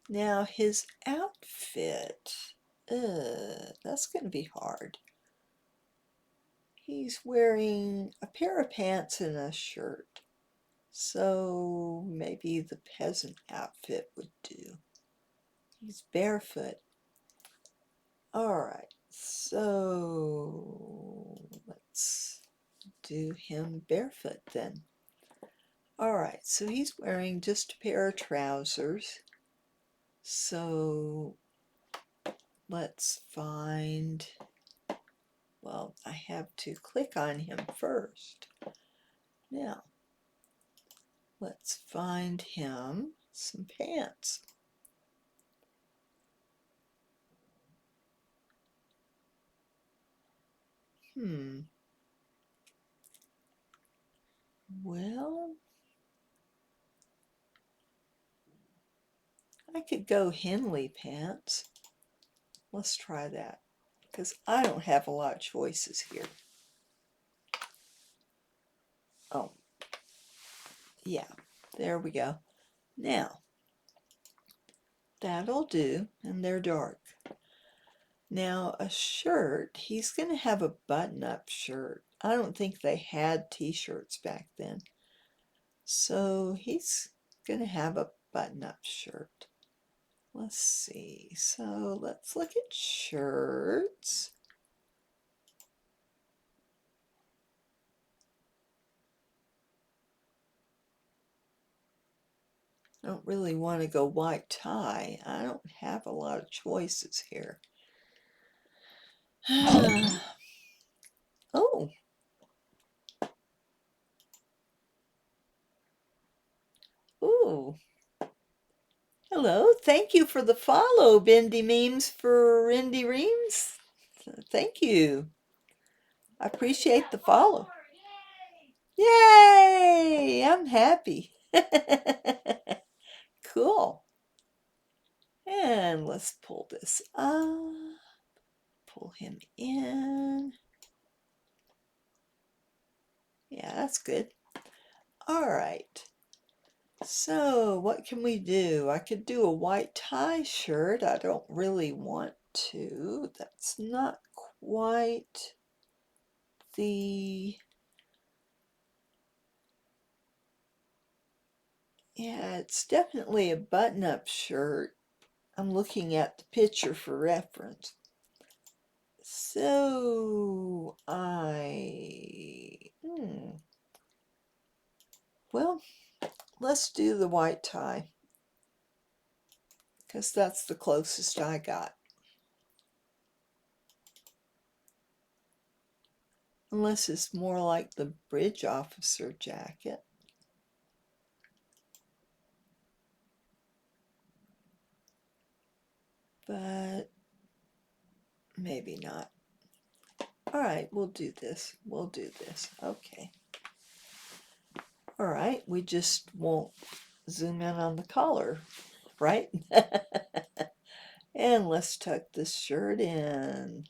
Now his outfit, that's going to be hard. He's wearing a pair of pants and a shirt. So maybe the peasant outfit would do. He's barefoot. All right, so let's do him barefoot then. All right, so he's wearing just a pair of trousers. So let's find, well, I have to click on him first. Now, let's find him some pants. Well, I could go Henley pants. Let's try that, because I don't have a lot of choices here. Oh, yeah, there we go. Now, that'll do, and they're dark. Now, a shirt, he's going to have a button-up shirt. I don't think they had t-shirts back then. So he's going to have a button-up shirt. Let's see. So let's look at shirts. I don't really want to go white tie. I don't have a lot of choices here. Oh. Ooh. Hello. Thank you for the follow, Bendy Memes for Indy Reams. Thank you. I appreciate the follow. Yay! I'm happy. Cool. And let's pull this up. Pull him in. Yeah, that's good. All right. So what can we do? I could do a white tie shirt. I don't really want to. That's not quite the... Yeah, it's definitely a button-up shirt. I'm looking at the picture for reference. So, well, let's do the white tie, because that's the closest I got. Unless it's more like the bridge officer jacket. But maybe not. All right, we'll do this. We'll do this. Okay. All right, we just won't zoom in on the collar, right? And let's tuck this shirt in.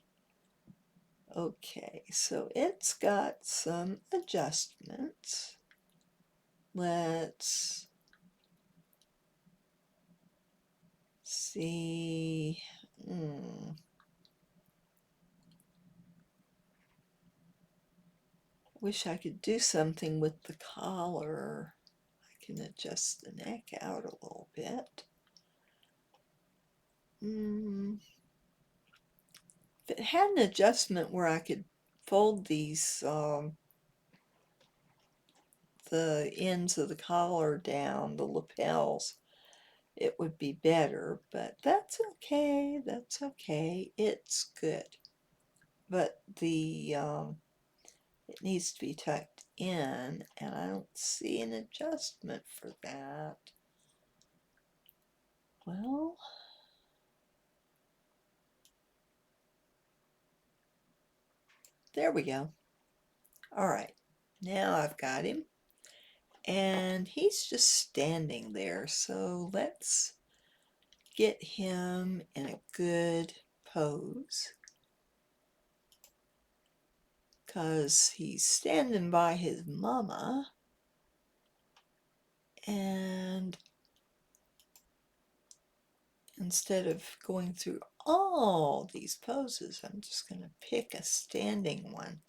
Okay, so it's got some adjustments. Let's see. Wish I could do something with the collar. I can adjust the neck out a little bit. If it had an adjustment where I could fold these the ends of the collar down, the lapels, it would be better, but that's okay. That's okay. It's good. But the it needs to be tucked in, and I don't see an adjustment for that. Well, there we go. All right, now I've got him, and he's just standing there, so let's get him in a good pose, because he's standing by his mama, and instead of going through all these poses, I'm just going to pick a standing one.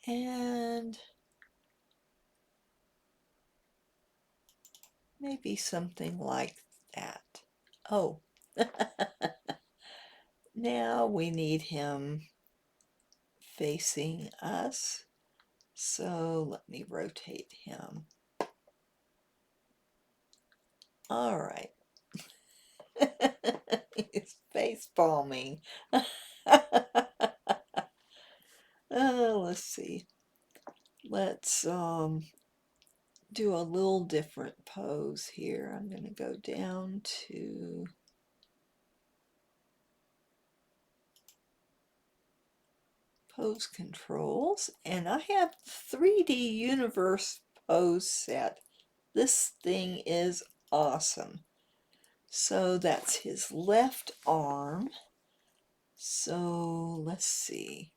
And maybe something like that. Oh, now we need him facing us. So let me rotate him. All right. He's face palming. Let's see. Let's do a little different pose here. I'm going to go down to pose controls, and I have 3D Universe pose set. This thing is awesome. So that's his left arm. So let's see.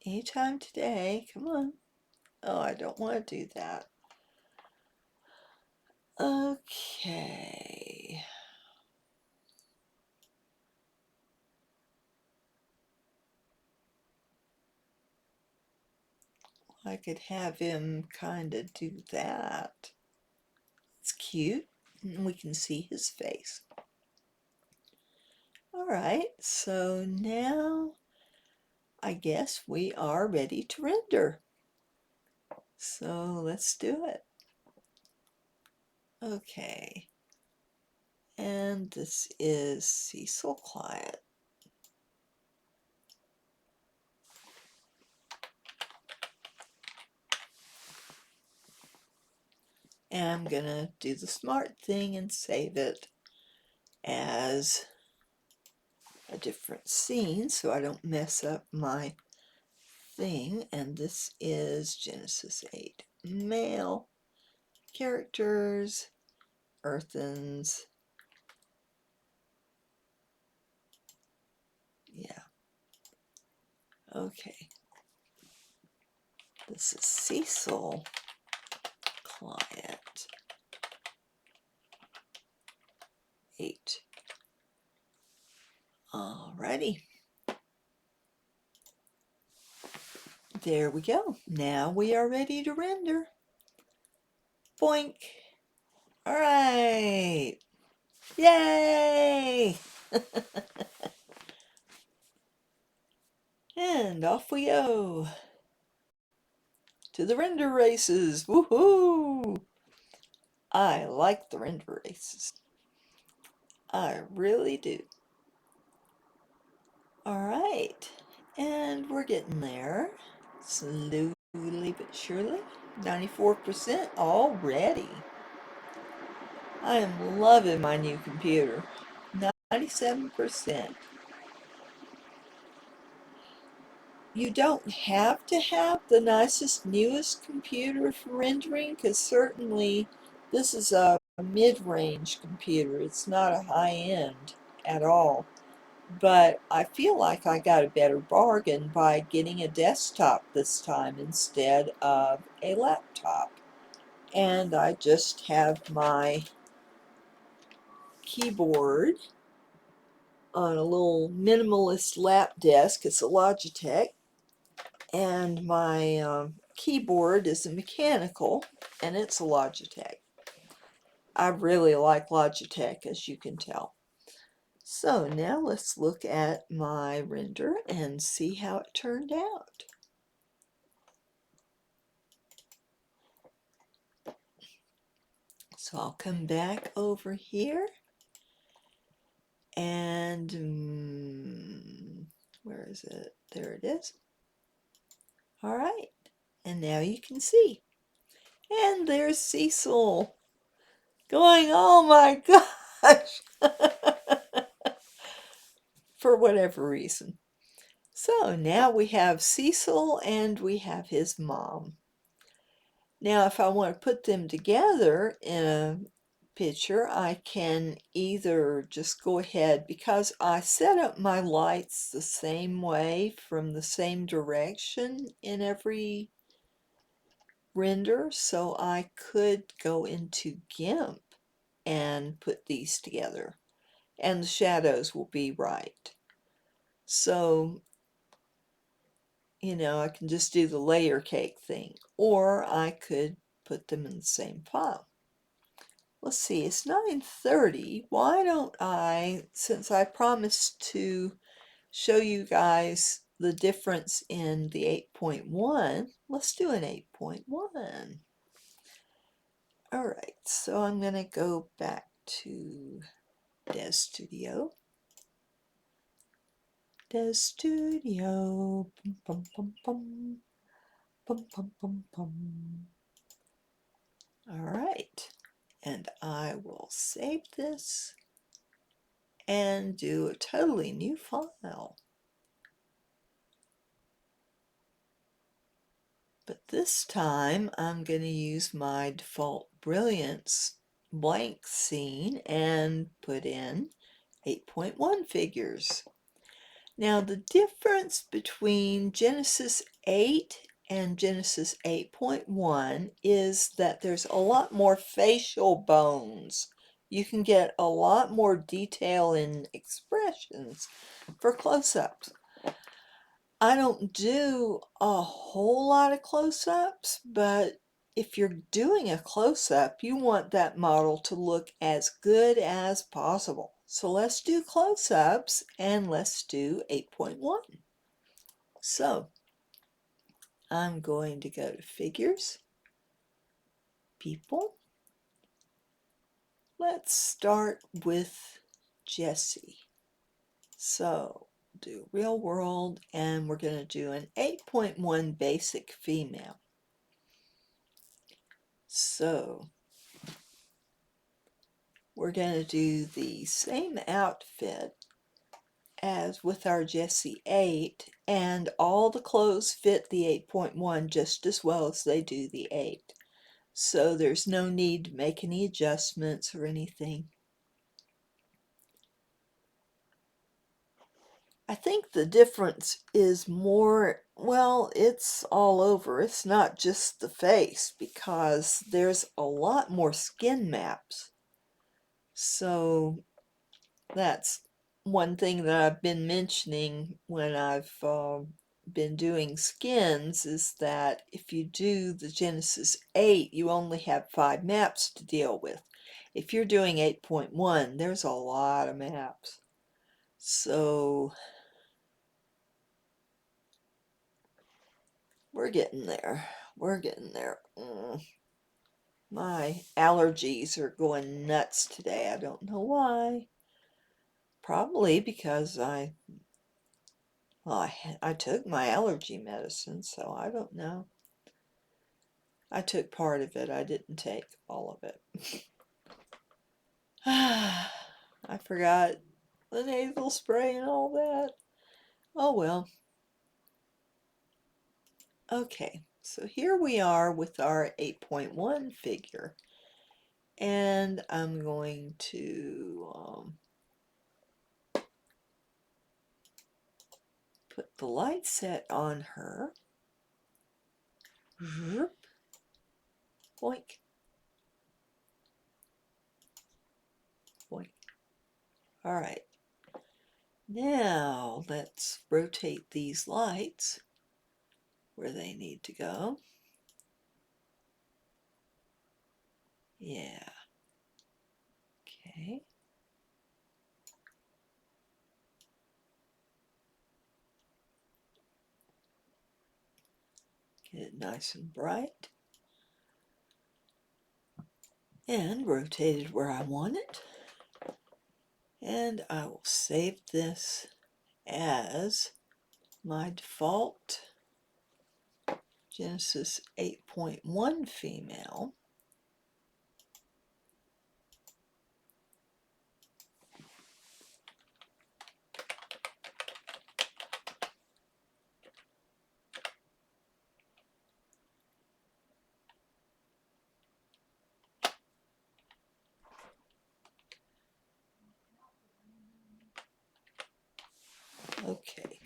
Anytime today, come on. Oh, I don't want to do that. Okay. I could have him kind of do that. It's cute, and we can see his face. All right, so now I guess we are ready to render. So let's do it. Okay. And this is Cecil Client. And I'm going to do the smart thing and save it as a different scene so I don't mess up my thing. And this is Genesis 8 male characters, earthens. Yeah. Okay. This is Cecil Client 8. Alrighty. There we go. Now we are ready to render. Boink. Alright. Yay! And off we go. To the render races. Woohoo! I like the render races. I really do. Alright. And we're getting there. Slowly but surely. 94% already. I am loving my new computer. 97%. You don't have to have the nicest, newest computer for rendering, because certainly this is a mid-range computer. It's not a high-end at all. But I feel like I got a better bargain by getting a desktop this time instead of a laptop. And I just have my keyboard on a little minimalist lap desk. It's a Logitech. And my keyboard is a mechanical, and it's a Logitech. I really like Logitech, as you can tell. So now let's look at my render and see how it turned out. So I'll come back over here and where is it? There it is. All right, and now you can see. And there's Cecil going, oh my gosh, for whatever reason. So now we have Cecil and we have his mom. Now if I want to put them together in a picture, I can either just go ahead, because I set up my lights the same way from the same direction in every render, so I could go into GIMP and put these together, and the shadows will be right. So, you know, I can just do the layer cake thing, or I could put them in the same file. Let's see, it's 9:30. Why don't I, since I promised to show you guys the difference in the 8.1, let's do an 8.1. All right, so I'm going to go back to DAZ Studio. DAZ Studio. Bum, bum, bum, bum, bum, bum, bum. All right, and I will save this and do a totally new file. But this time I'm going to use my default Brilliance blank scene and put in 8.1 figures. Now the difference between Genesis 8 and Genesis 8.1 is that there's a lot more facial bones. You can get a lot more detail in expressions for close-ups. I don't do a whole lot of close-ups, but if you're doing a close-up, you want that model to look as good as possible. So let's do close-ups and let's do 8.1. So I'm going to go to Figures, People. Let's start with Jessie. So do Real World, and we're going to do an 8.1 basic female. So we're going to do the same outfit as with our Jessie 8, and all the clothes fit the 8.1 just as well as they do the 8. So there's no need to make any adjustments or anything. I think the difference is more, well, it's all over. It's not just the face, because there's a lot more skin maps. So that's one thing that I've been mentioning when I've been doing skins is that if you do the Genesis 8, you only have 5 maps to deal with. If you're doing 8.1, there's a lot of maps. So we're getting there. We're getting there. My allergies are going nuts today. I don't know why. Probably because I took my allergy medicine, so I don't know. I took part of it. I didn't take all of it. I forgot the nasal spray and all that. Oh well. Okay, so here we are with our 8.1 figure. And I'm going to put the light set on her. Boink. Boink. All right. Now let's rotate these lights where they need to go. Yeah. Okay. Get it nice and bright. And rotated where I want it. And I will save this as my default Genesis 8.1 female. Okay,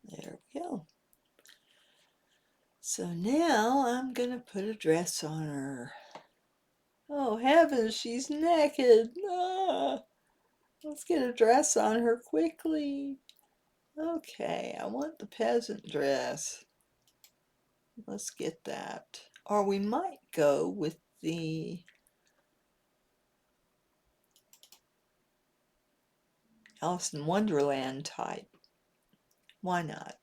there we go. So now I'm going to put a dress on her. Oh heavens, she's naked. Ah, let's get a dress on her quickly. Okay, I want the peasant dress. Let's get that. Or we might go with the Alice in Wonderland type. Why not?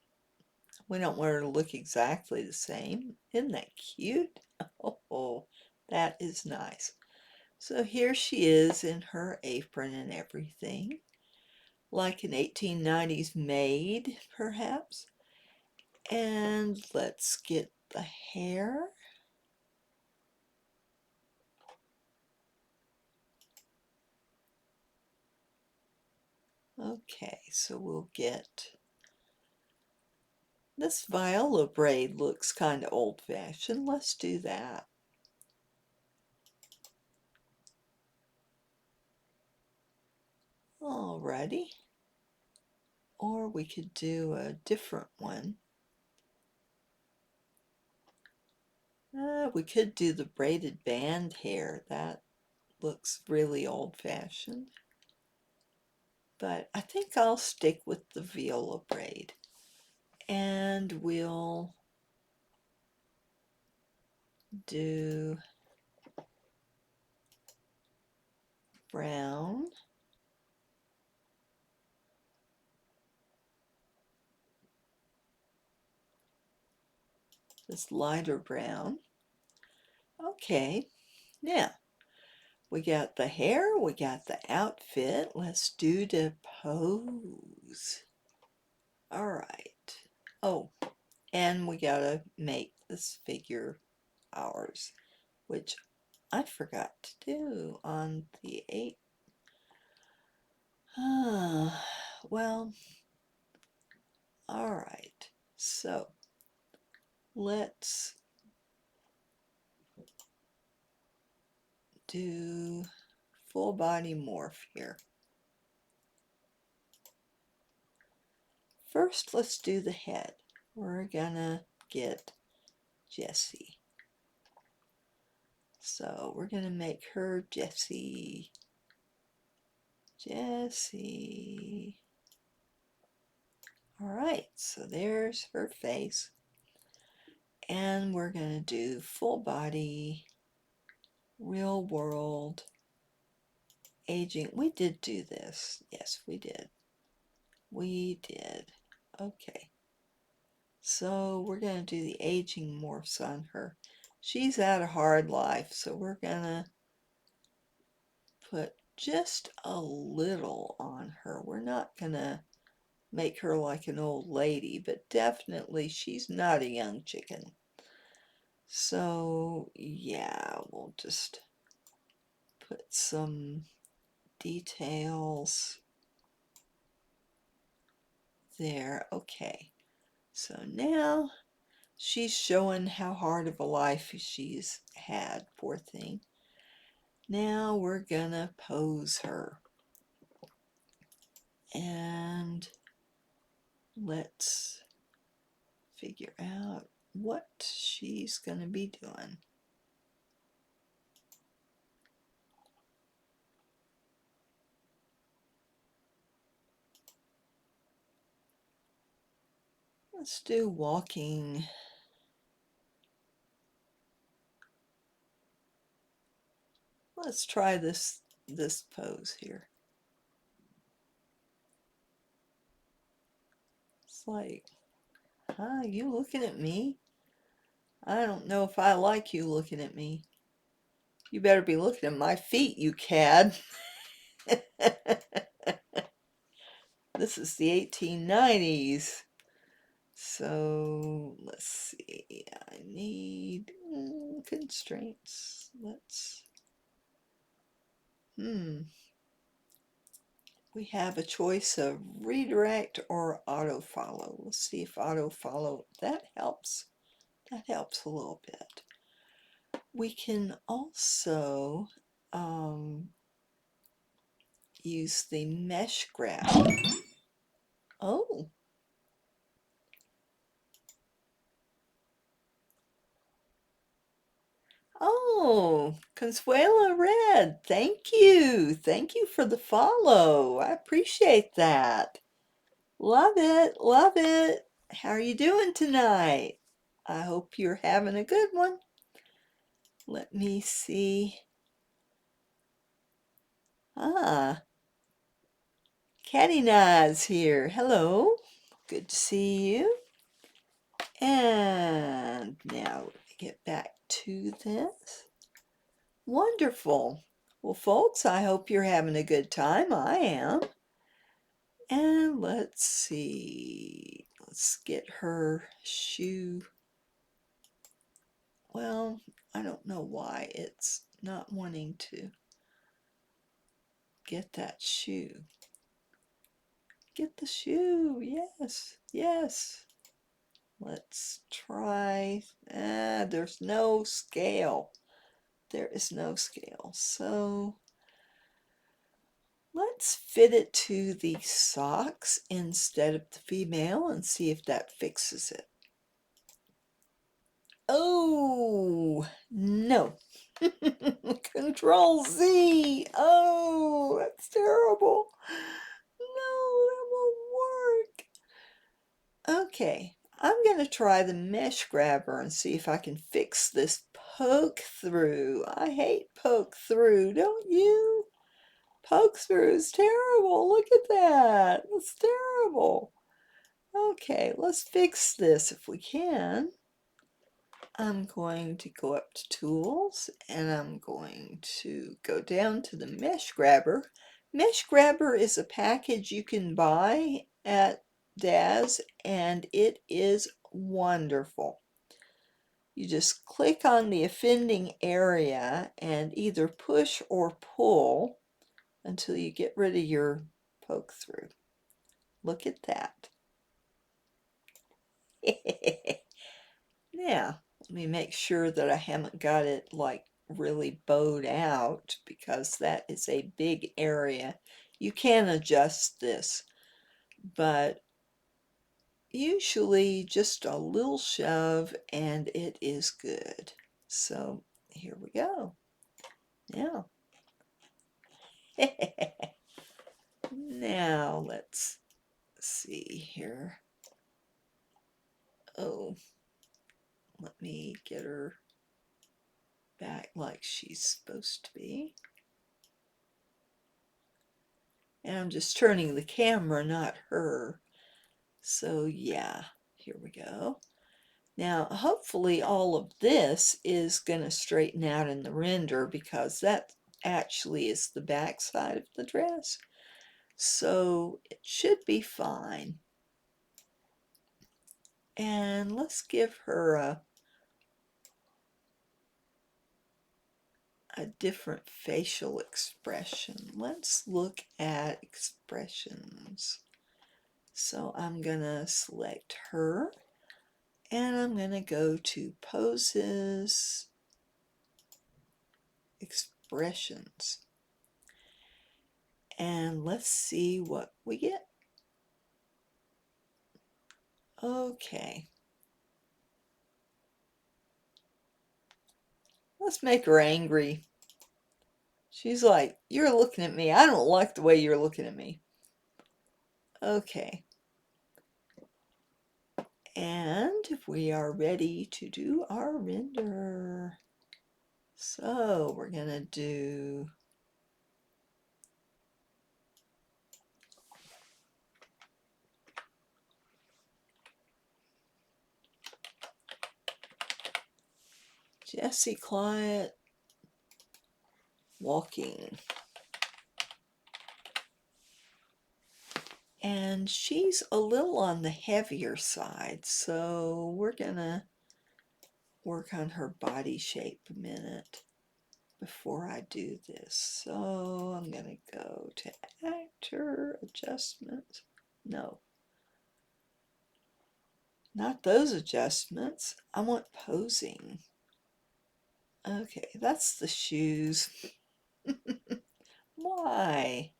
We don't want her to look exactly the same. Isn't that cute? Oh, that is nice. So here she is in her apron and everything, like an 1890s maid, perhaps. And let's get the hair. Okay, so we'll get this viola braid. Looks kind of old-fashioned. Let's do that. Alrighty. Or we could do a different one. We could do the braided band hair. That looks really old-fashioned. But I think I'll stick with the viola braid. And we'll do brown. This lighter brown. Okay, now we got the hair, we got the outfit. Let's do the pose. All right. Oh, and we gotta make this figure ours, which I forgot to do on the 8th. Well, all right. So let's do full body morph here. First, let's do the head. We're gonna get Jessie. So we're gonna make her Jessie. Jessie. Alright, so there's her face. And we're going to do full body, real world, aging. We did do this. Yes, we did. We did. Okay. So we're going to do the aging morphs on her. She's had a hard life, so we're going to put just a little on her. We're not going to make her like an old lady, but definitely she's not a young chicken. So yeah, we'll just put some details there. Okay, so now she's showing how hard of a life she's had, poor thing. Now we're gonna pose her. And let's figure out what she's gonna be doing. Let's do walking. Let's try this pose here. It's like, huh, you looking at me? I don't know if I like you looking at me. You better be looking at my feet, you cad. This is the 1890s. So let's see. I need constraints. Let's we have a choice of redirect or auto follow. Let's see if auto follow that helps. That helps a little bit. We can also use the mesh graph. Oh. Oh, Consuela Red, thank you. Thank you for the follow. I appreciate that. Love it, love it. How are you doing tonight? I hope you're having a good one. Let me see. Ah, Catty Naz here. Hello. Good to see you. And now let me get back to this. Wonderful. Well, folks, I hope you're having a good time. I am. And let's see. Let's get her shoe. Well, I don't know why it's not wanting to get that shoe. Get the shoe. Yes, yes. Let's try. There's no scale. There is no scale. So let's fit it to the socks instead of the female and see if that fixes it. Oh, no. Control Z. Oh, that's terrible. No, that won't work. Okay, I'm going to try the mesh grabber and see if I can fix this poke through. I hate poke through, don't you? Poke through is terrible. Look at that. That's terrible. Okay, let's fix this if we can. I'm going to go up to Tools and I'm going to go down to the Mesh Grabber. Mesh Grabber is a package you can buy at DAZ and it is wonderful. You just click on the offending area and either push or pull until you get rid of your poke through. Look at that. Now, let me make sure that I haven't got it like really bowed out because that is a big area. You can adjust this, but usually just a little shove and it is good. So here we go. Now, Now let's see here. Oh, let me get her back like she's supposed to be. And I'm just turning the camera, not her. So yeah, here we go. Now, hopefully all of this is going to straighten out in the render because that actually is the back side of the dress. So it should be fine. And let's give her a different facial expression. Let's look at expressions. So I'm going to select her. And I'm going to go to Poses, Expressions. And let's see what we get. Okay. Let's make her angry. She's like, you're looking at me. I don't like the way you're looking at me. Okay. And we are ready to do our render. So we're going to do Jessie Client walking. And she's a little on the heavier side, so we're going to work on her body shape a minute before I do this. So I'm going to go to Actor, Adjustments. No, not those adjustments. I want Posing. Okay, that's the shoes. Why?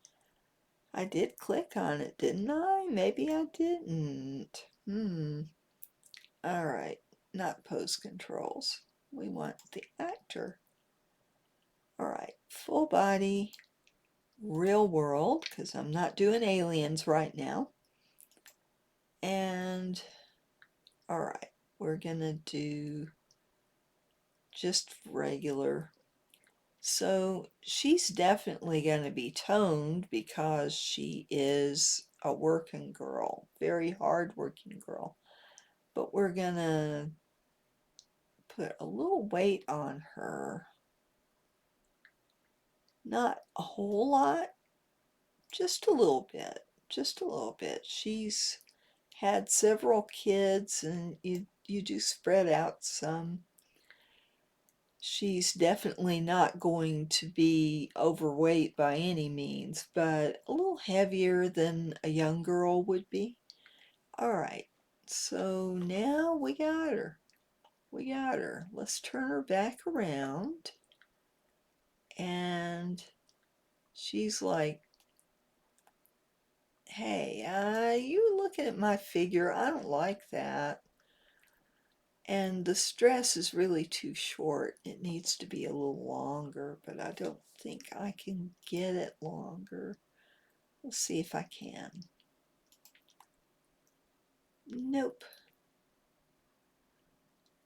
I did click on it, didn't I? Maybe I didn't. All right, not pose controls. We want the actor. All right, full body, real world, because I'm not doing aliens right now. And, all right, we're going to do just regular. So she's definitely going to be toned because she is a working girl, very hard working girl. But we're going to put a little weight on her. Not a whole lot, just a little bit, just a little bit. She's had several kids and you do spread out some. She's definitely not going to be overweight by any means, but a little heavier than a young girl would be. All right, so now we got her. We got her. Let's turn her back around. And she's like, hey, you looking at my figure? I don't like that. And the stress is really too short. It needs to be a little longer, but I don't think I can get it longer. We'll see if I can. Nope.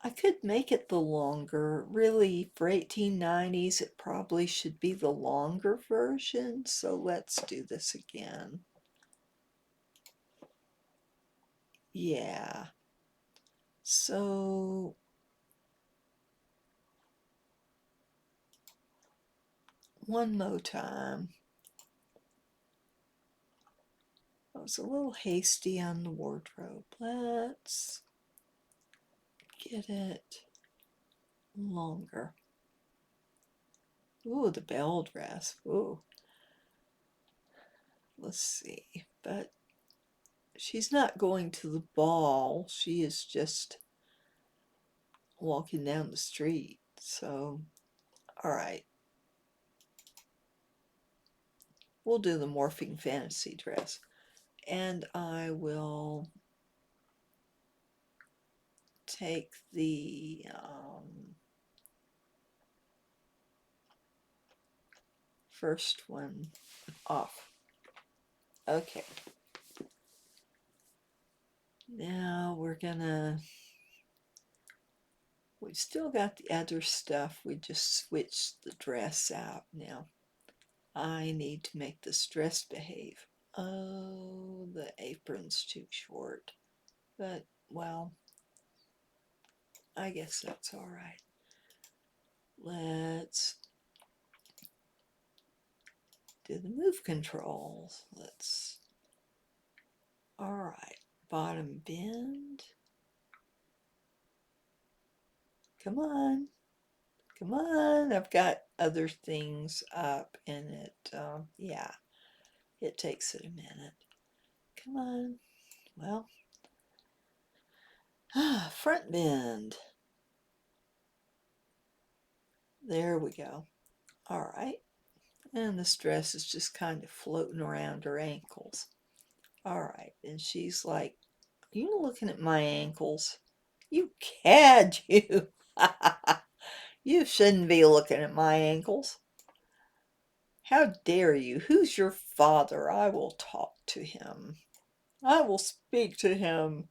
I could make it the longer. Really, for 1890s, it probably should be the longer version. So let's do this again. Yeah. So one more time. I was a little hasty on the wardrobe. Let's get it longer. Ooh, the bell dress. Ooh. Let's see. But she's not going to the ball. She is just walking down the street. So, all right. We'll do the morphing fantasy dress. And I will take the first one off. Okay. Now we've still got the other stuff. We just switched the dress out now. I need to make this dress behave. Oh, the apron's too short. But, well, I guess that's all right. Let's do the move controls. All right, bottom bend. Come on. Come on. I've got other things up and yeah, it takes it a minute. Come on. Well, front bend. There we go. All right. And this dress is just kind of floating around her ankles. All right. And she's like, are you looking at my ankles? You cad, you. You shouldn't be looking at my ankles. How dare you? Who's your father? I will talk to him. I will speak to him.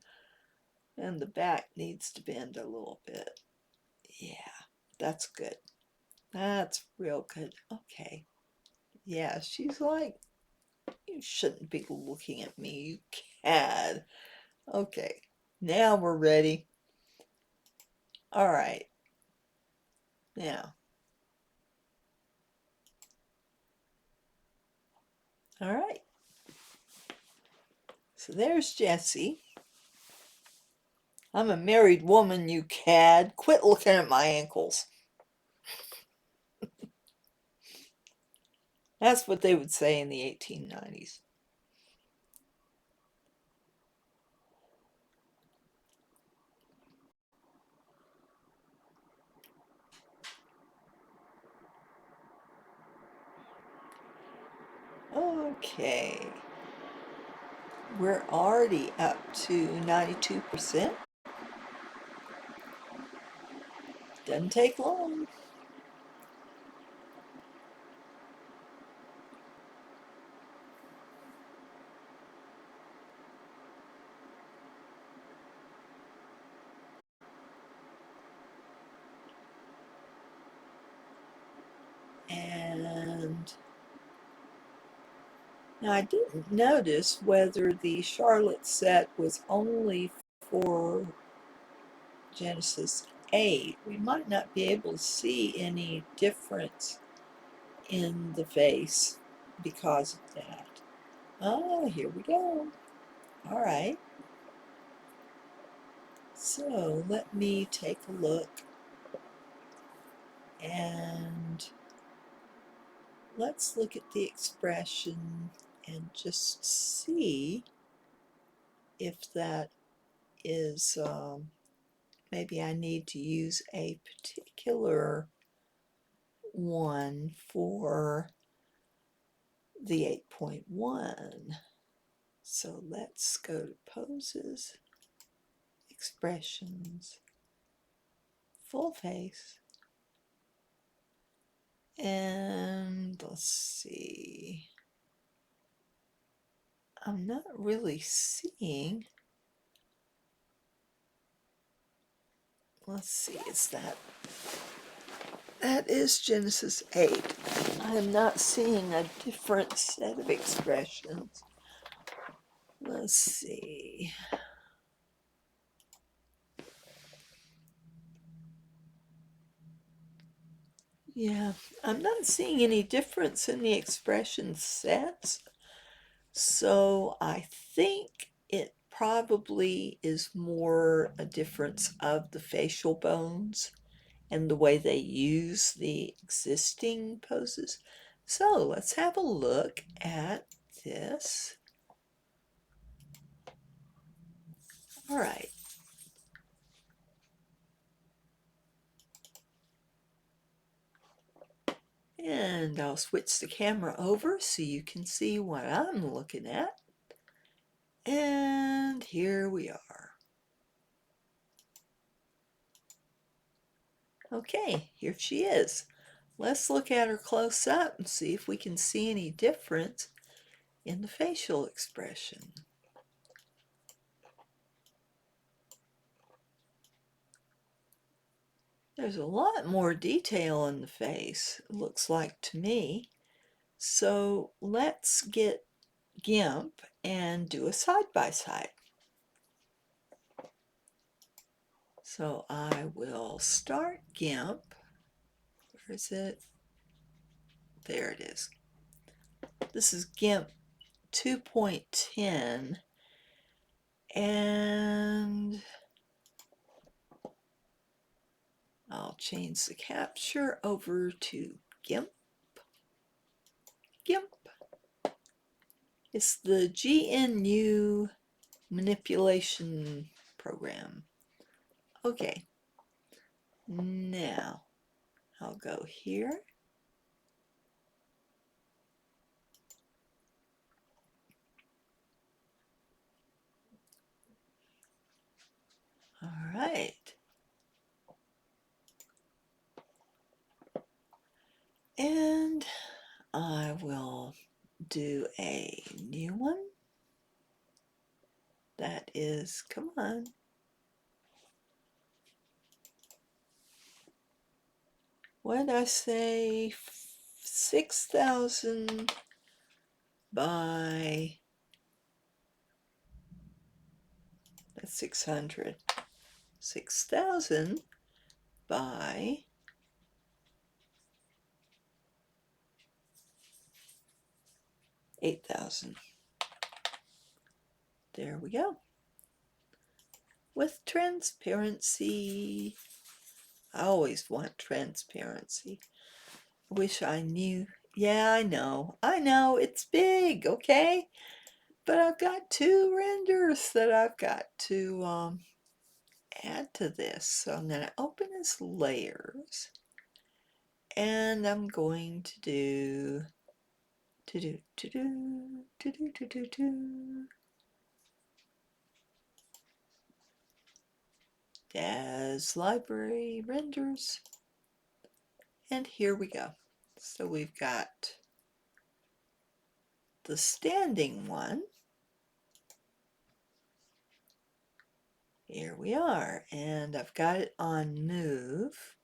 And the back needs to bend a little bit. Yeah, that's good. That's real good. Okay. Yeah, she's like, you shouldn't be looking at me, you cad. Okay, now we're ready. All right. Now. All right. So there's Jessie. I'm a married woman, you cad. Quit looking at my ankles. That's what they would say in the 1890s. Okay. We're already up to 92%. Doesn't take long. And now I didn't notice whether the Charlotte set was only for Genesis 8. We might not be able to see any difference in the face because of that. Oh, here we go. All right. So let me take a look and let's look at the expression and just see if that is, maybe I need to use a particular one for the 8.1. So let's go to poses, expressions, full face, and let's see. I'm not really seeing. Let's see, that is Genesis 8. I'm not seeing a different set of expressions. Let's see. Yeah, I'm not seeing any difference in the expression sets. So I think it probably is more a difference of the facial bones and the way they use the existing poses. So let's have a look at this. All right. And I'll switch the camera over so you can see what I'm looking at. And here we are. Okay, here she is. Let's look at her close up and see if we can see any difference in the facial expression. There's a lot more detail in the face, it looks like to me. So let's get GIMP and do a side-by-side. So I will start GIMP. Where is it? There it is. This is GIMP 2.10, and I'll change the capture over to GIMP. GIMP. It's the GNU manipulation program. Okay, now I'll go here. All right. And I will do a new one. That is, come on. What did I say? 6,000 by, that's 600. 6,000 by 8,000. There we go. With transparency. I always want transparency. Wish I knew. Yeah, I know, it's big, okay? But I've got 2 renders that I've got to add to this. So I'm going to open as layers, and I'm going to do DAZ library renders, and here we go. So we've got the standing one. Here we are, and I've got it on move.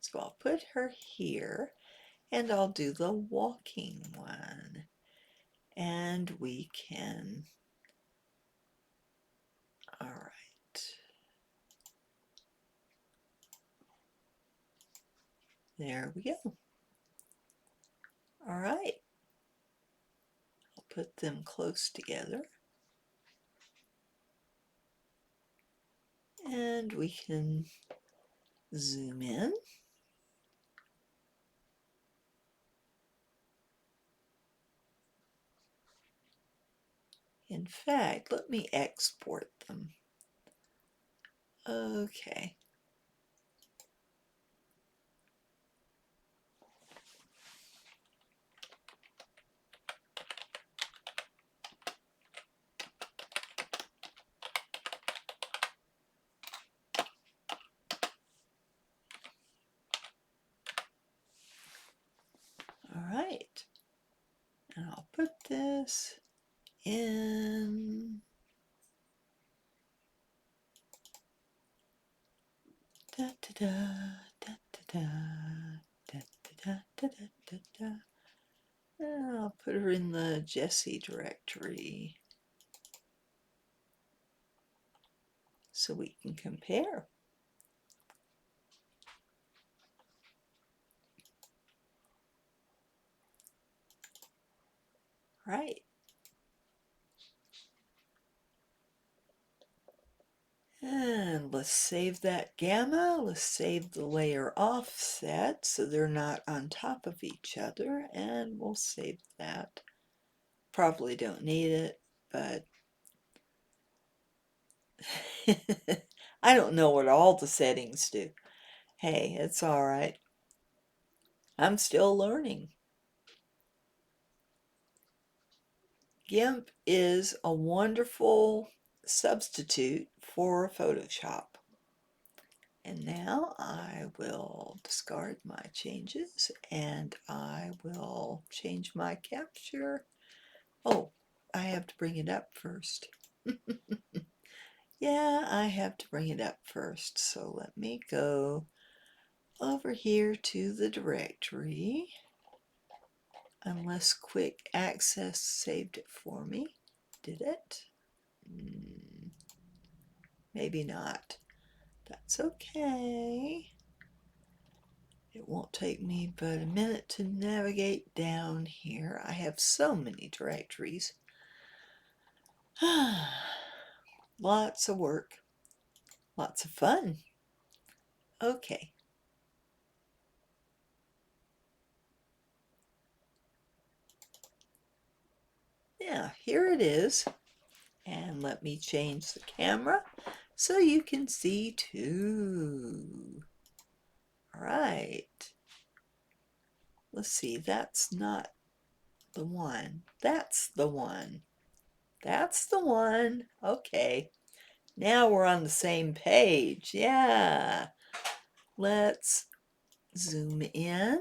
So I'll put her here, and I'll do the walking one. And we can, all right. There we go. All right. I'll put them close together. And we can zoom in. In fact, let me export them. Okay. All right. And I'll put this in. Da da da da da da da da da da da. And I'll put her in the Jessie directory so we can compare. Right. And let's save that gamma. Let's save the layer offset so they're not on top of each other. And we'll save that. Probably don't need it, but I don't know what all the settings do. Hey, it's all right. I'm still learning. GIMP is a wonderful substitute for Photoshop. And now I will discard my changes, and I will change my capture Oh, I have to bring it up first. Yeah, I have to bring it up first. So let me go over here to the directory. Unless quick access saved it for me. Did it? Maybe not. That's okay. It won't take me but a minute to navigate down here. I have so many directories. Lots of work. Lots of fun. Okay. Yeah, here it is. And let me change the camera so you can see too. All right. Let's see, that's not the one. That's the one. That's the one. Okay. Now we're on the same page. Yeah. Let's zoom in.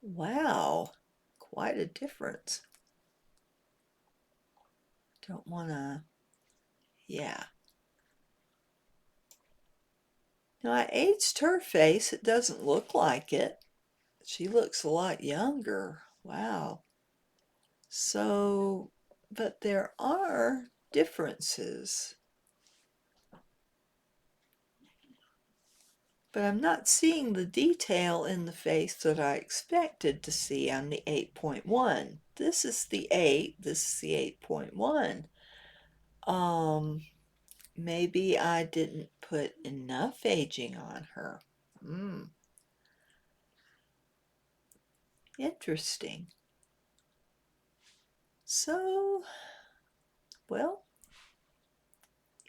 Wow. Quite a difference. Don't want to... Yeah. Now I aged her face. It doesn't look like it. She looks a lot younger. Wow. So, but there are differences. But I'm not seeing the detail in the face that I expected to see on the 8.1. This is the 8, this is the 8.1. Maybe I didn't put enough aging on her. Interesting. So, well,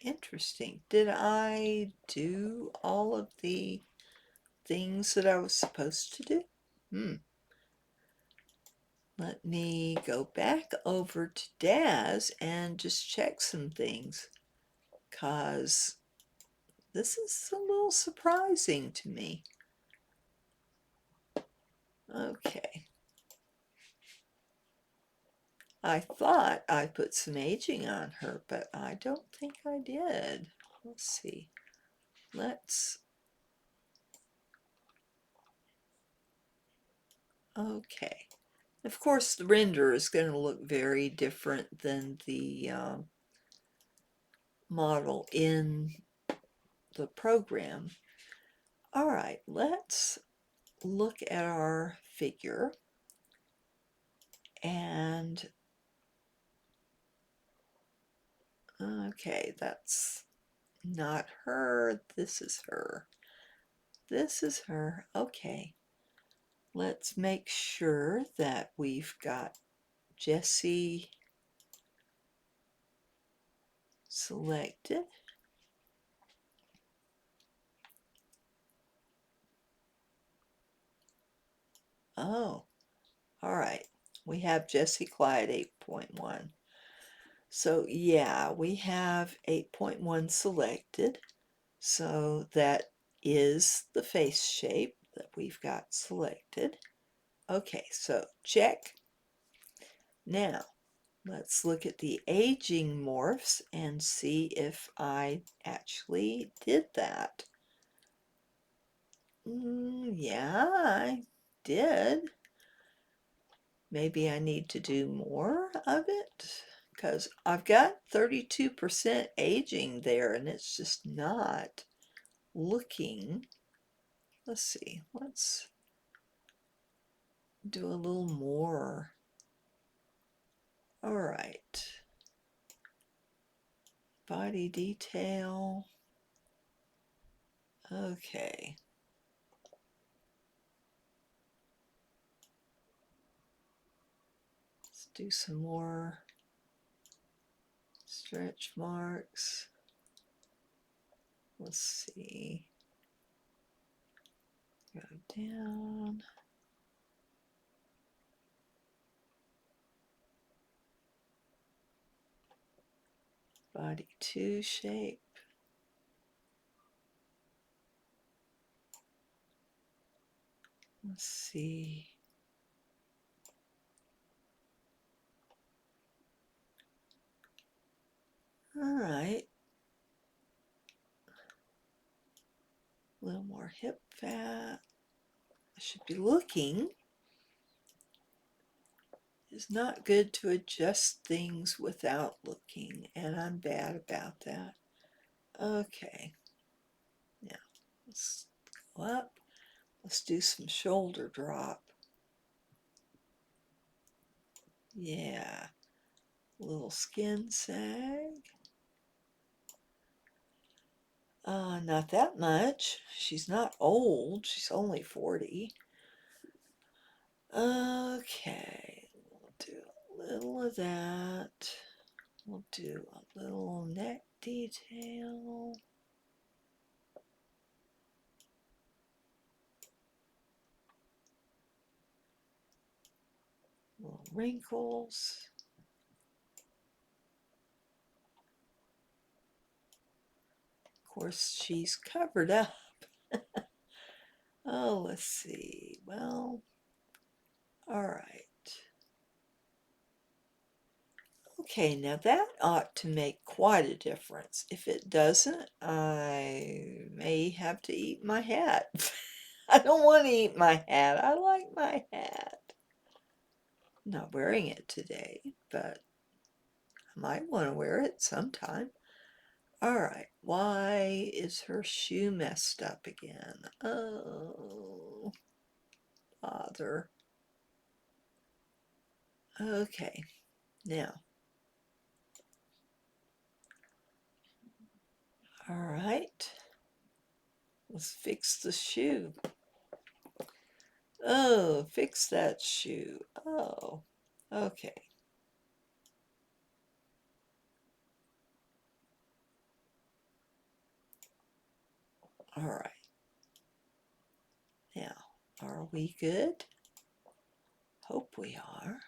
interesting. Did I do all of the things that I was supposed to do? Let me go back over to DAZ and just check some things, because this is a little surprising to me. Okay. I thought I put some aging on her, but I don't think I did. Let's see. Okay. Of course, the render is going to look very different than the model in the program. All right, let's look at our figure. And okay, that's not her. This is her. This is her. Okay. Let's make sure that we've got Jessie selected. Oh, all right. We have Jessie Clyde 8.1. So yeah, we have 8.1 selected. So that is the face shape that we've got selected. Okay, so check. Now, let's look at the aging morphs and see if I actually did that. Yeah, I did. Maybe I need to do more of it, because I've got 32% aging there and it's just not looking. Let's see, let's do a little more. All right. Body detail. Okay. Let's do some more stretch marks. Let's see. Go down. Body 2 shape. Let's see. All right. A little more hip fat. I should be looking. It's not good to adjust things without looking, and I'm bad about that. Okay. Now, let's go up. Let's do some shoulder drop. Yeah. Little skin sag. Not that much. She's not old. She's only 40. Okay. We'll do a little of that. We'll do a little neck detail. Little wrinkles. Of course, she's covered up. Oh, let's see. Well, all right. Okay, now that ought to make quite a difference. If it doesn't, I may have to eat my hat. I don't want to eat my hat. I like my hat. I'm not wearing it today, but I might want to wear it sometime. All right, why is her shoe messed up again? Oh, bother. Okay, now. All right, let's fix the shoe. Oh, fix that shoe. Oh, okay. All right. Now, are we good? Hope we are.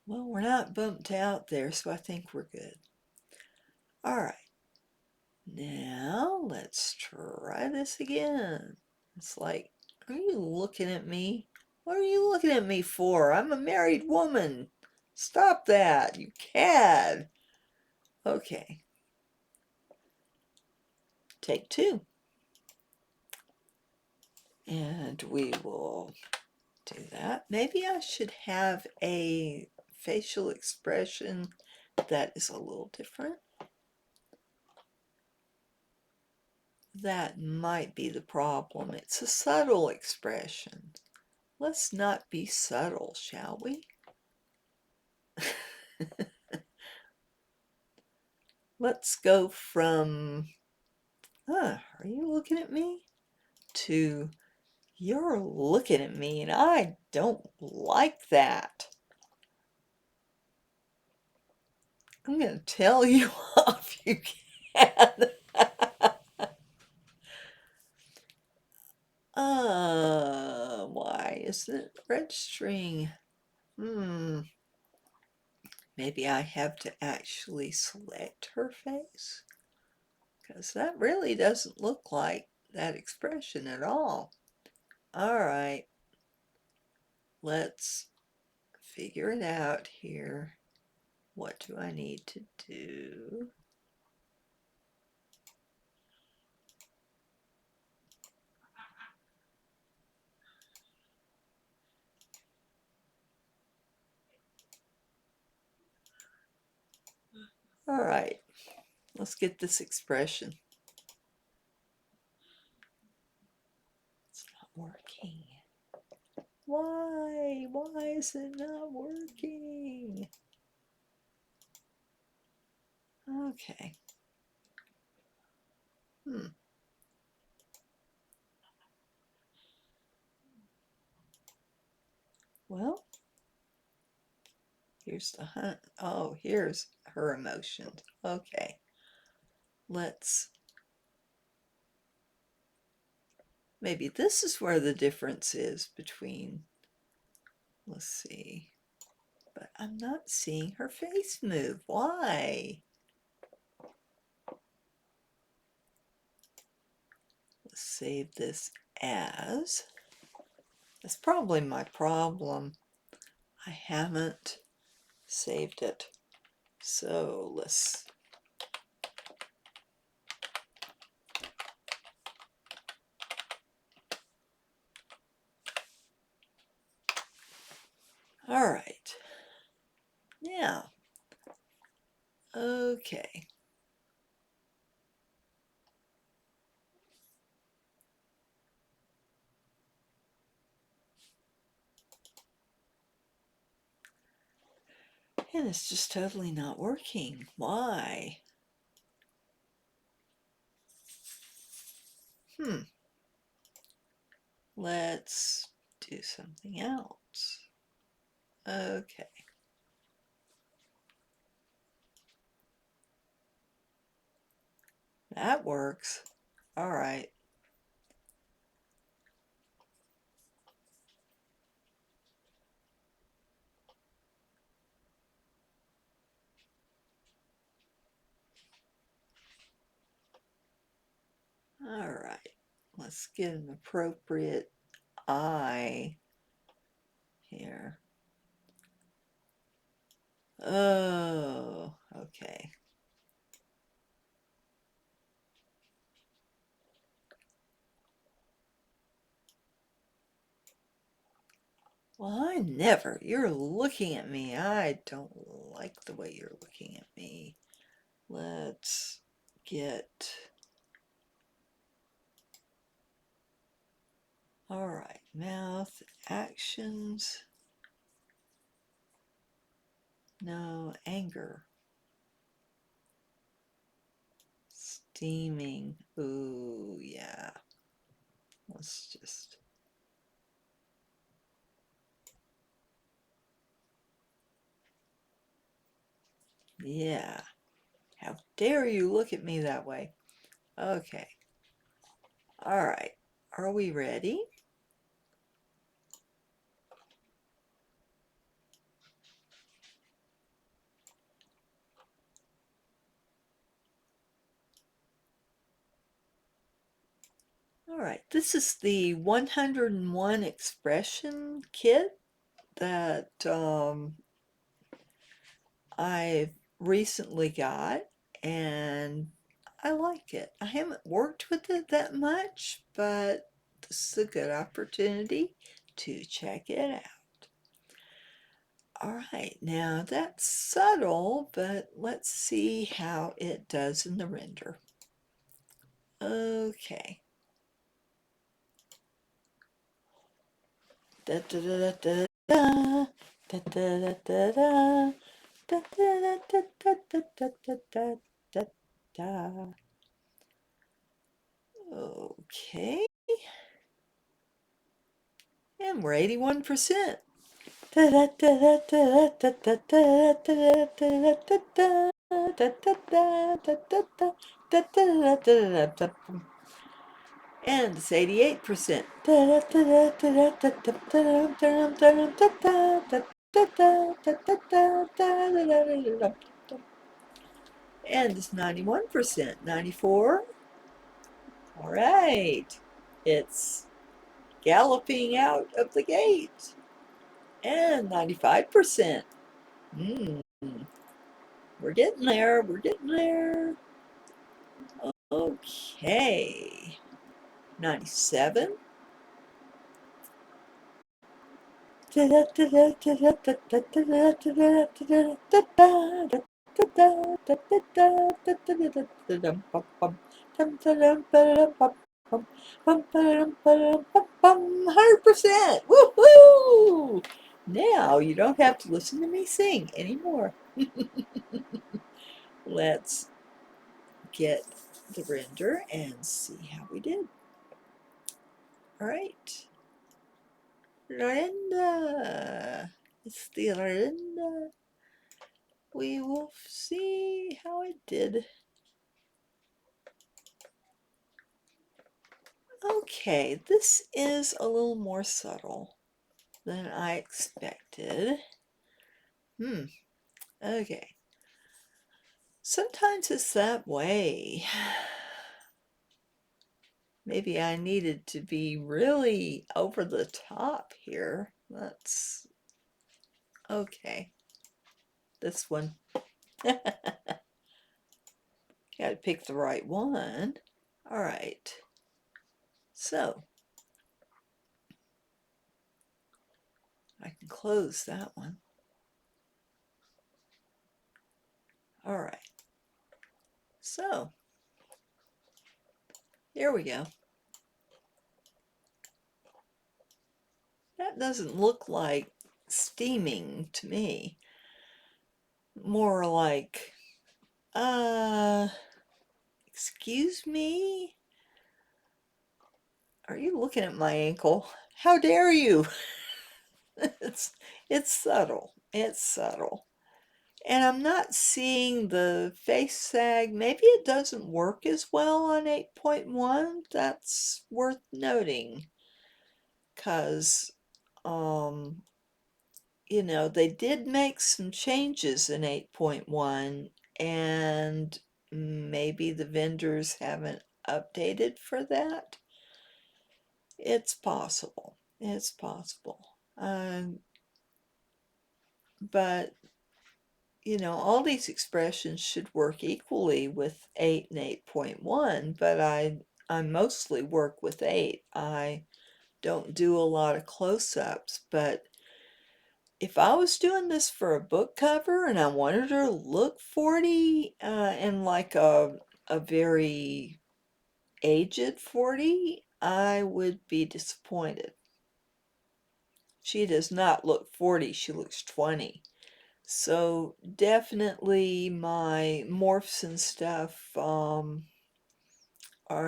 Well, we're not bumped out there, so I think we're good. All right. Now, let's try this again. It's like, are you looking at me? What are you looking at me for? I'm a married woman. Stop that, you cad. Okay. Take two. And we will do that. Maybe I should have a facial expression that is a little different. That might be the problem. It's a subtle expression. Let's not be subtle, shall we? Let's go from, are you looking at me? To, you're looking at me and I don't like that. I'm going to tell you off, you can. Why isn't it registering? Maybe I have to actually select her face, because that really doesn't look like that expression at all. All right, let's figure it out here. What do I need to do? All right, let's get this expression. It's not working. Why? Why is it not working? Okay. Well, here's the hunt. Oh, here's her emotions. Okay. Let's, maybe this is where the difference is between, let's see. But I'm not seeing her face move. Why? Let's save this as. That's probably my problem. I haven't saved it. So let's... All right. Now, okay. And it's just totally not working. Why? Let's do something else. Okay. That works. All right. All right. Let's get an appropriate eye here. Oh, okay. Well, I never. You're looking at me. I don't like the way you're looking at me. Let's get... All right, mouth, actions. No, anger. Steaming. Ooh, yeah. Let's just... Yeah. How dare you look at me that way? Okay. All right. Are we ready? All right. This is the 101 expression kit that I've recently got, and I like it. I haven't worked with it that much, but this is a good opportunity to check it out. All right, now that's subtle, but let's see how it does in the render. Okay. Da da da da da da da da da da da da da da da da da da da. Okay. And we're 81%. And it's 88%. And it's 91%. 94. All right. It's galloping out of the gate. And 95%. We're getting there. We're getting there. Okay. 97. Bum, bum, ba-dum, ba-dum, bum, bum, 100%. Woohoo! Now you don't have to listen to me sing anymore. Let's get the render and see how we did. All right. Render. It's the render. We will see how it did. Okay, this is a little more subtle than I expected. Okay. Sometimes it's that way. maybe I needed to be really over the top here. Let's, okay, this one. Got to pick the right one. All right, so I can close that one. All right, so here we go. That doesn't look like steaming to me. More like, excuse me? Are you looking at my ankle? How dare you? It's it's subtle. It's subtle. And I'm not seeing the face sag. Maybe it doesn't work as well on 8.1. That's worth noting. Because, you know, they did make some changes in 8.1, and maybe the vendors haven't updated for that. It's possible. It's possible. But, you know, all these expressions should work equally with 8 and 8.1, but I mostly work with 8. I don't do a lot of close-ups, but if I was doing this for a book cover and I wanted her to look 40 and like a very aged 40, I would be disappointed. She does not look 40, she looks 20. So definitely my morphs and stuff are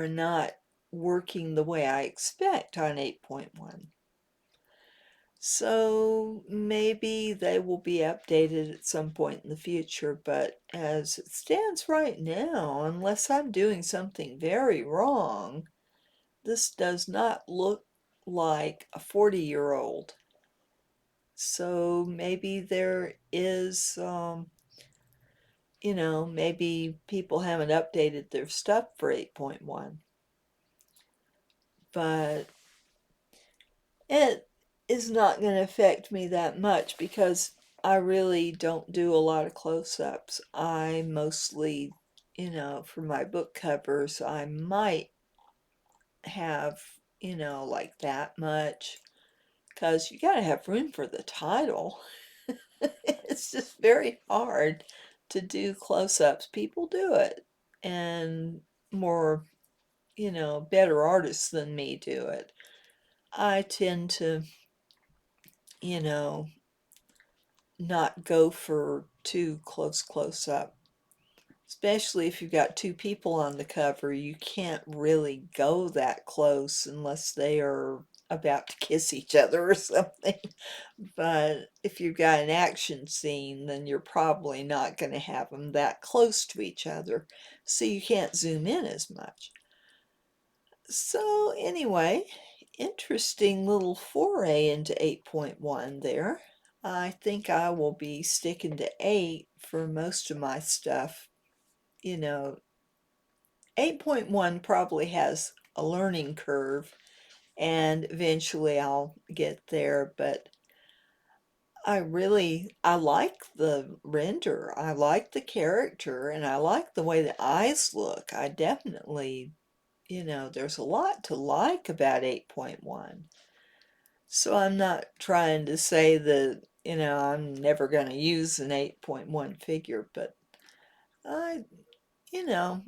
not working the way I expect on 8.1. So maybe they will be updated at some point in the future, but as it stands right now, unless I'm doing something very wrong, this does not look like a 40-year-old. So maybe there is, you know, maybe people haven't updated their stuff for 8.1. But it is not going to affect me that much because I really don't do a lot of close-ups. I mostly, you know, for my book covers, I might have, you know, like that much because you got to have room for the title. It's just very hard to do close-ups. People do it, and more, you know, better artists than me do it. I tend to, you know, not go for too close up. Especially if you've got two people on the cover, you can't really go that close unless they are about to kiss each other or something. But if you've got an action scene, then you're probably not going to have them that close to each other, so you can't zoom in as much. So anyway, interesting little foray into 8.1 there. I think I will be sticking to 8 for most of my stuff. You know, 8.1 probably has a learning curve, and eventually I'll get there, but I like the render. I like the character, and I like the way the eyes look. I definitely, you know, there's a lot to like about 8.1. So I'm not trying to say that, you know, I'm never going to use an 8.1 figure, but I, you know,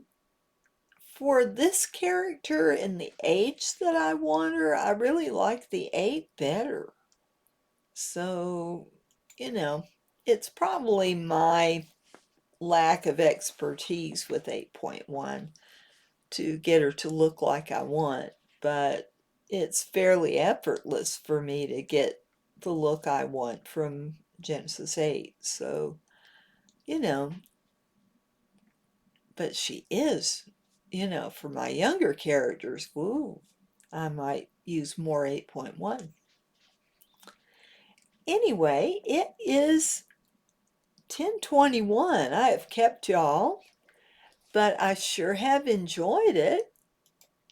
for this character and the age that I want her, I really like the 8 better. So, you know, it's probably my lack of expertise with 8.1 to get her to look like I want, but it's fairly effortless for me to get the look I want from Genesis 8. So, you know, but she is, you know, for my younger characters, woo, I might use more 8.1. Anyway, it is 10:21. I have kept y'all, but I sure have enjoyed it.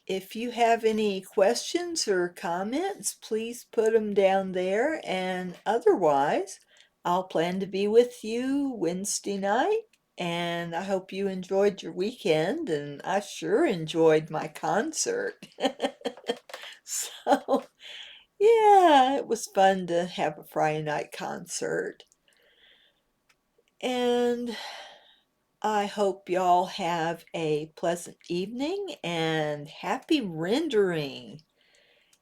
if you have any questions or comments, please put them down there. And otherwise, I'll plan to be with you Wednesday night. And I hope you enjoyed your weekend. And I sure enjoyed my concert. So, yeah, it was fun to have a Friday night concert. And I hope y'all have a pleasant evening and happy rendering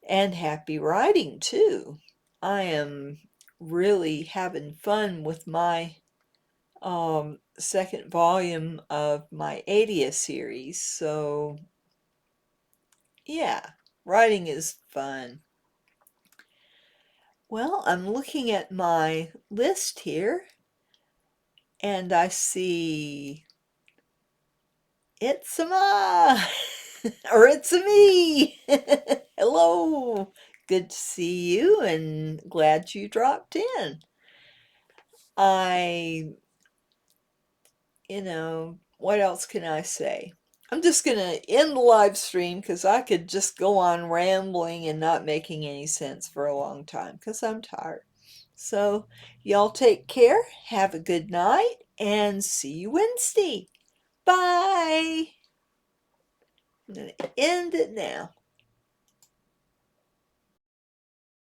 and happy writing too. I am really having fun with my second volume of my 80th series. So yeah, writing is fun. Well, I'm looking at my list here and I see it's a ma or it's a me. Hello. Good to see you and glad you dropped in. I, what else can I say? I'm just going to end the live stream because I could just go on rambling and not making any sense for a long time because I'm tired. So, y'all take care, have a good night, and see you Wednesday. Bye. I'm going to end it now.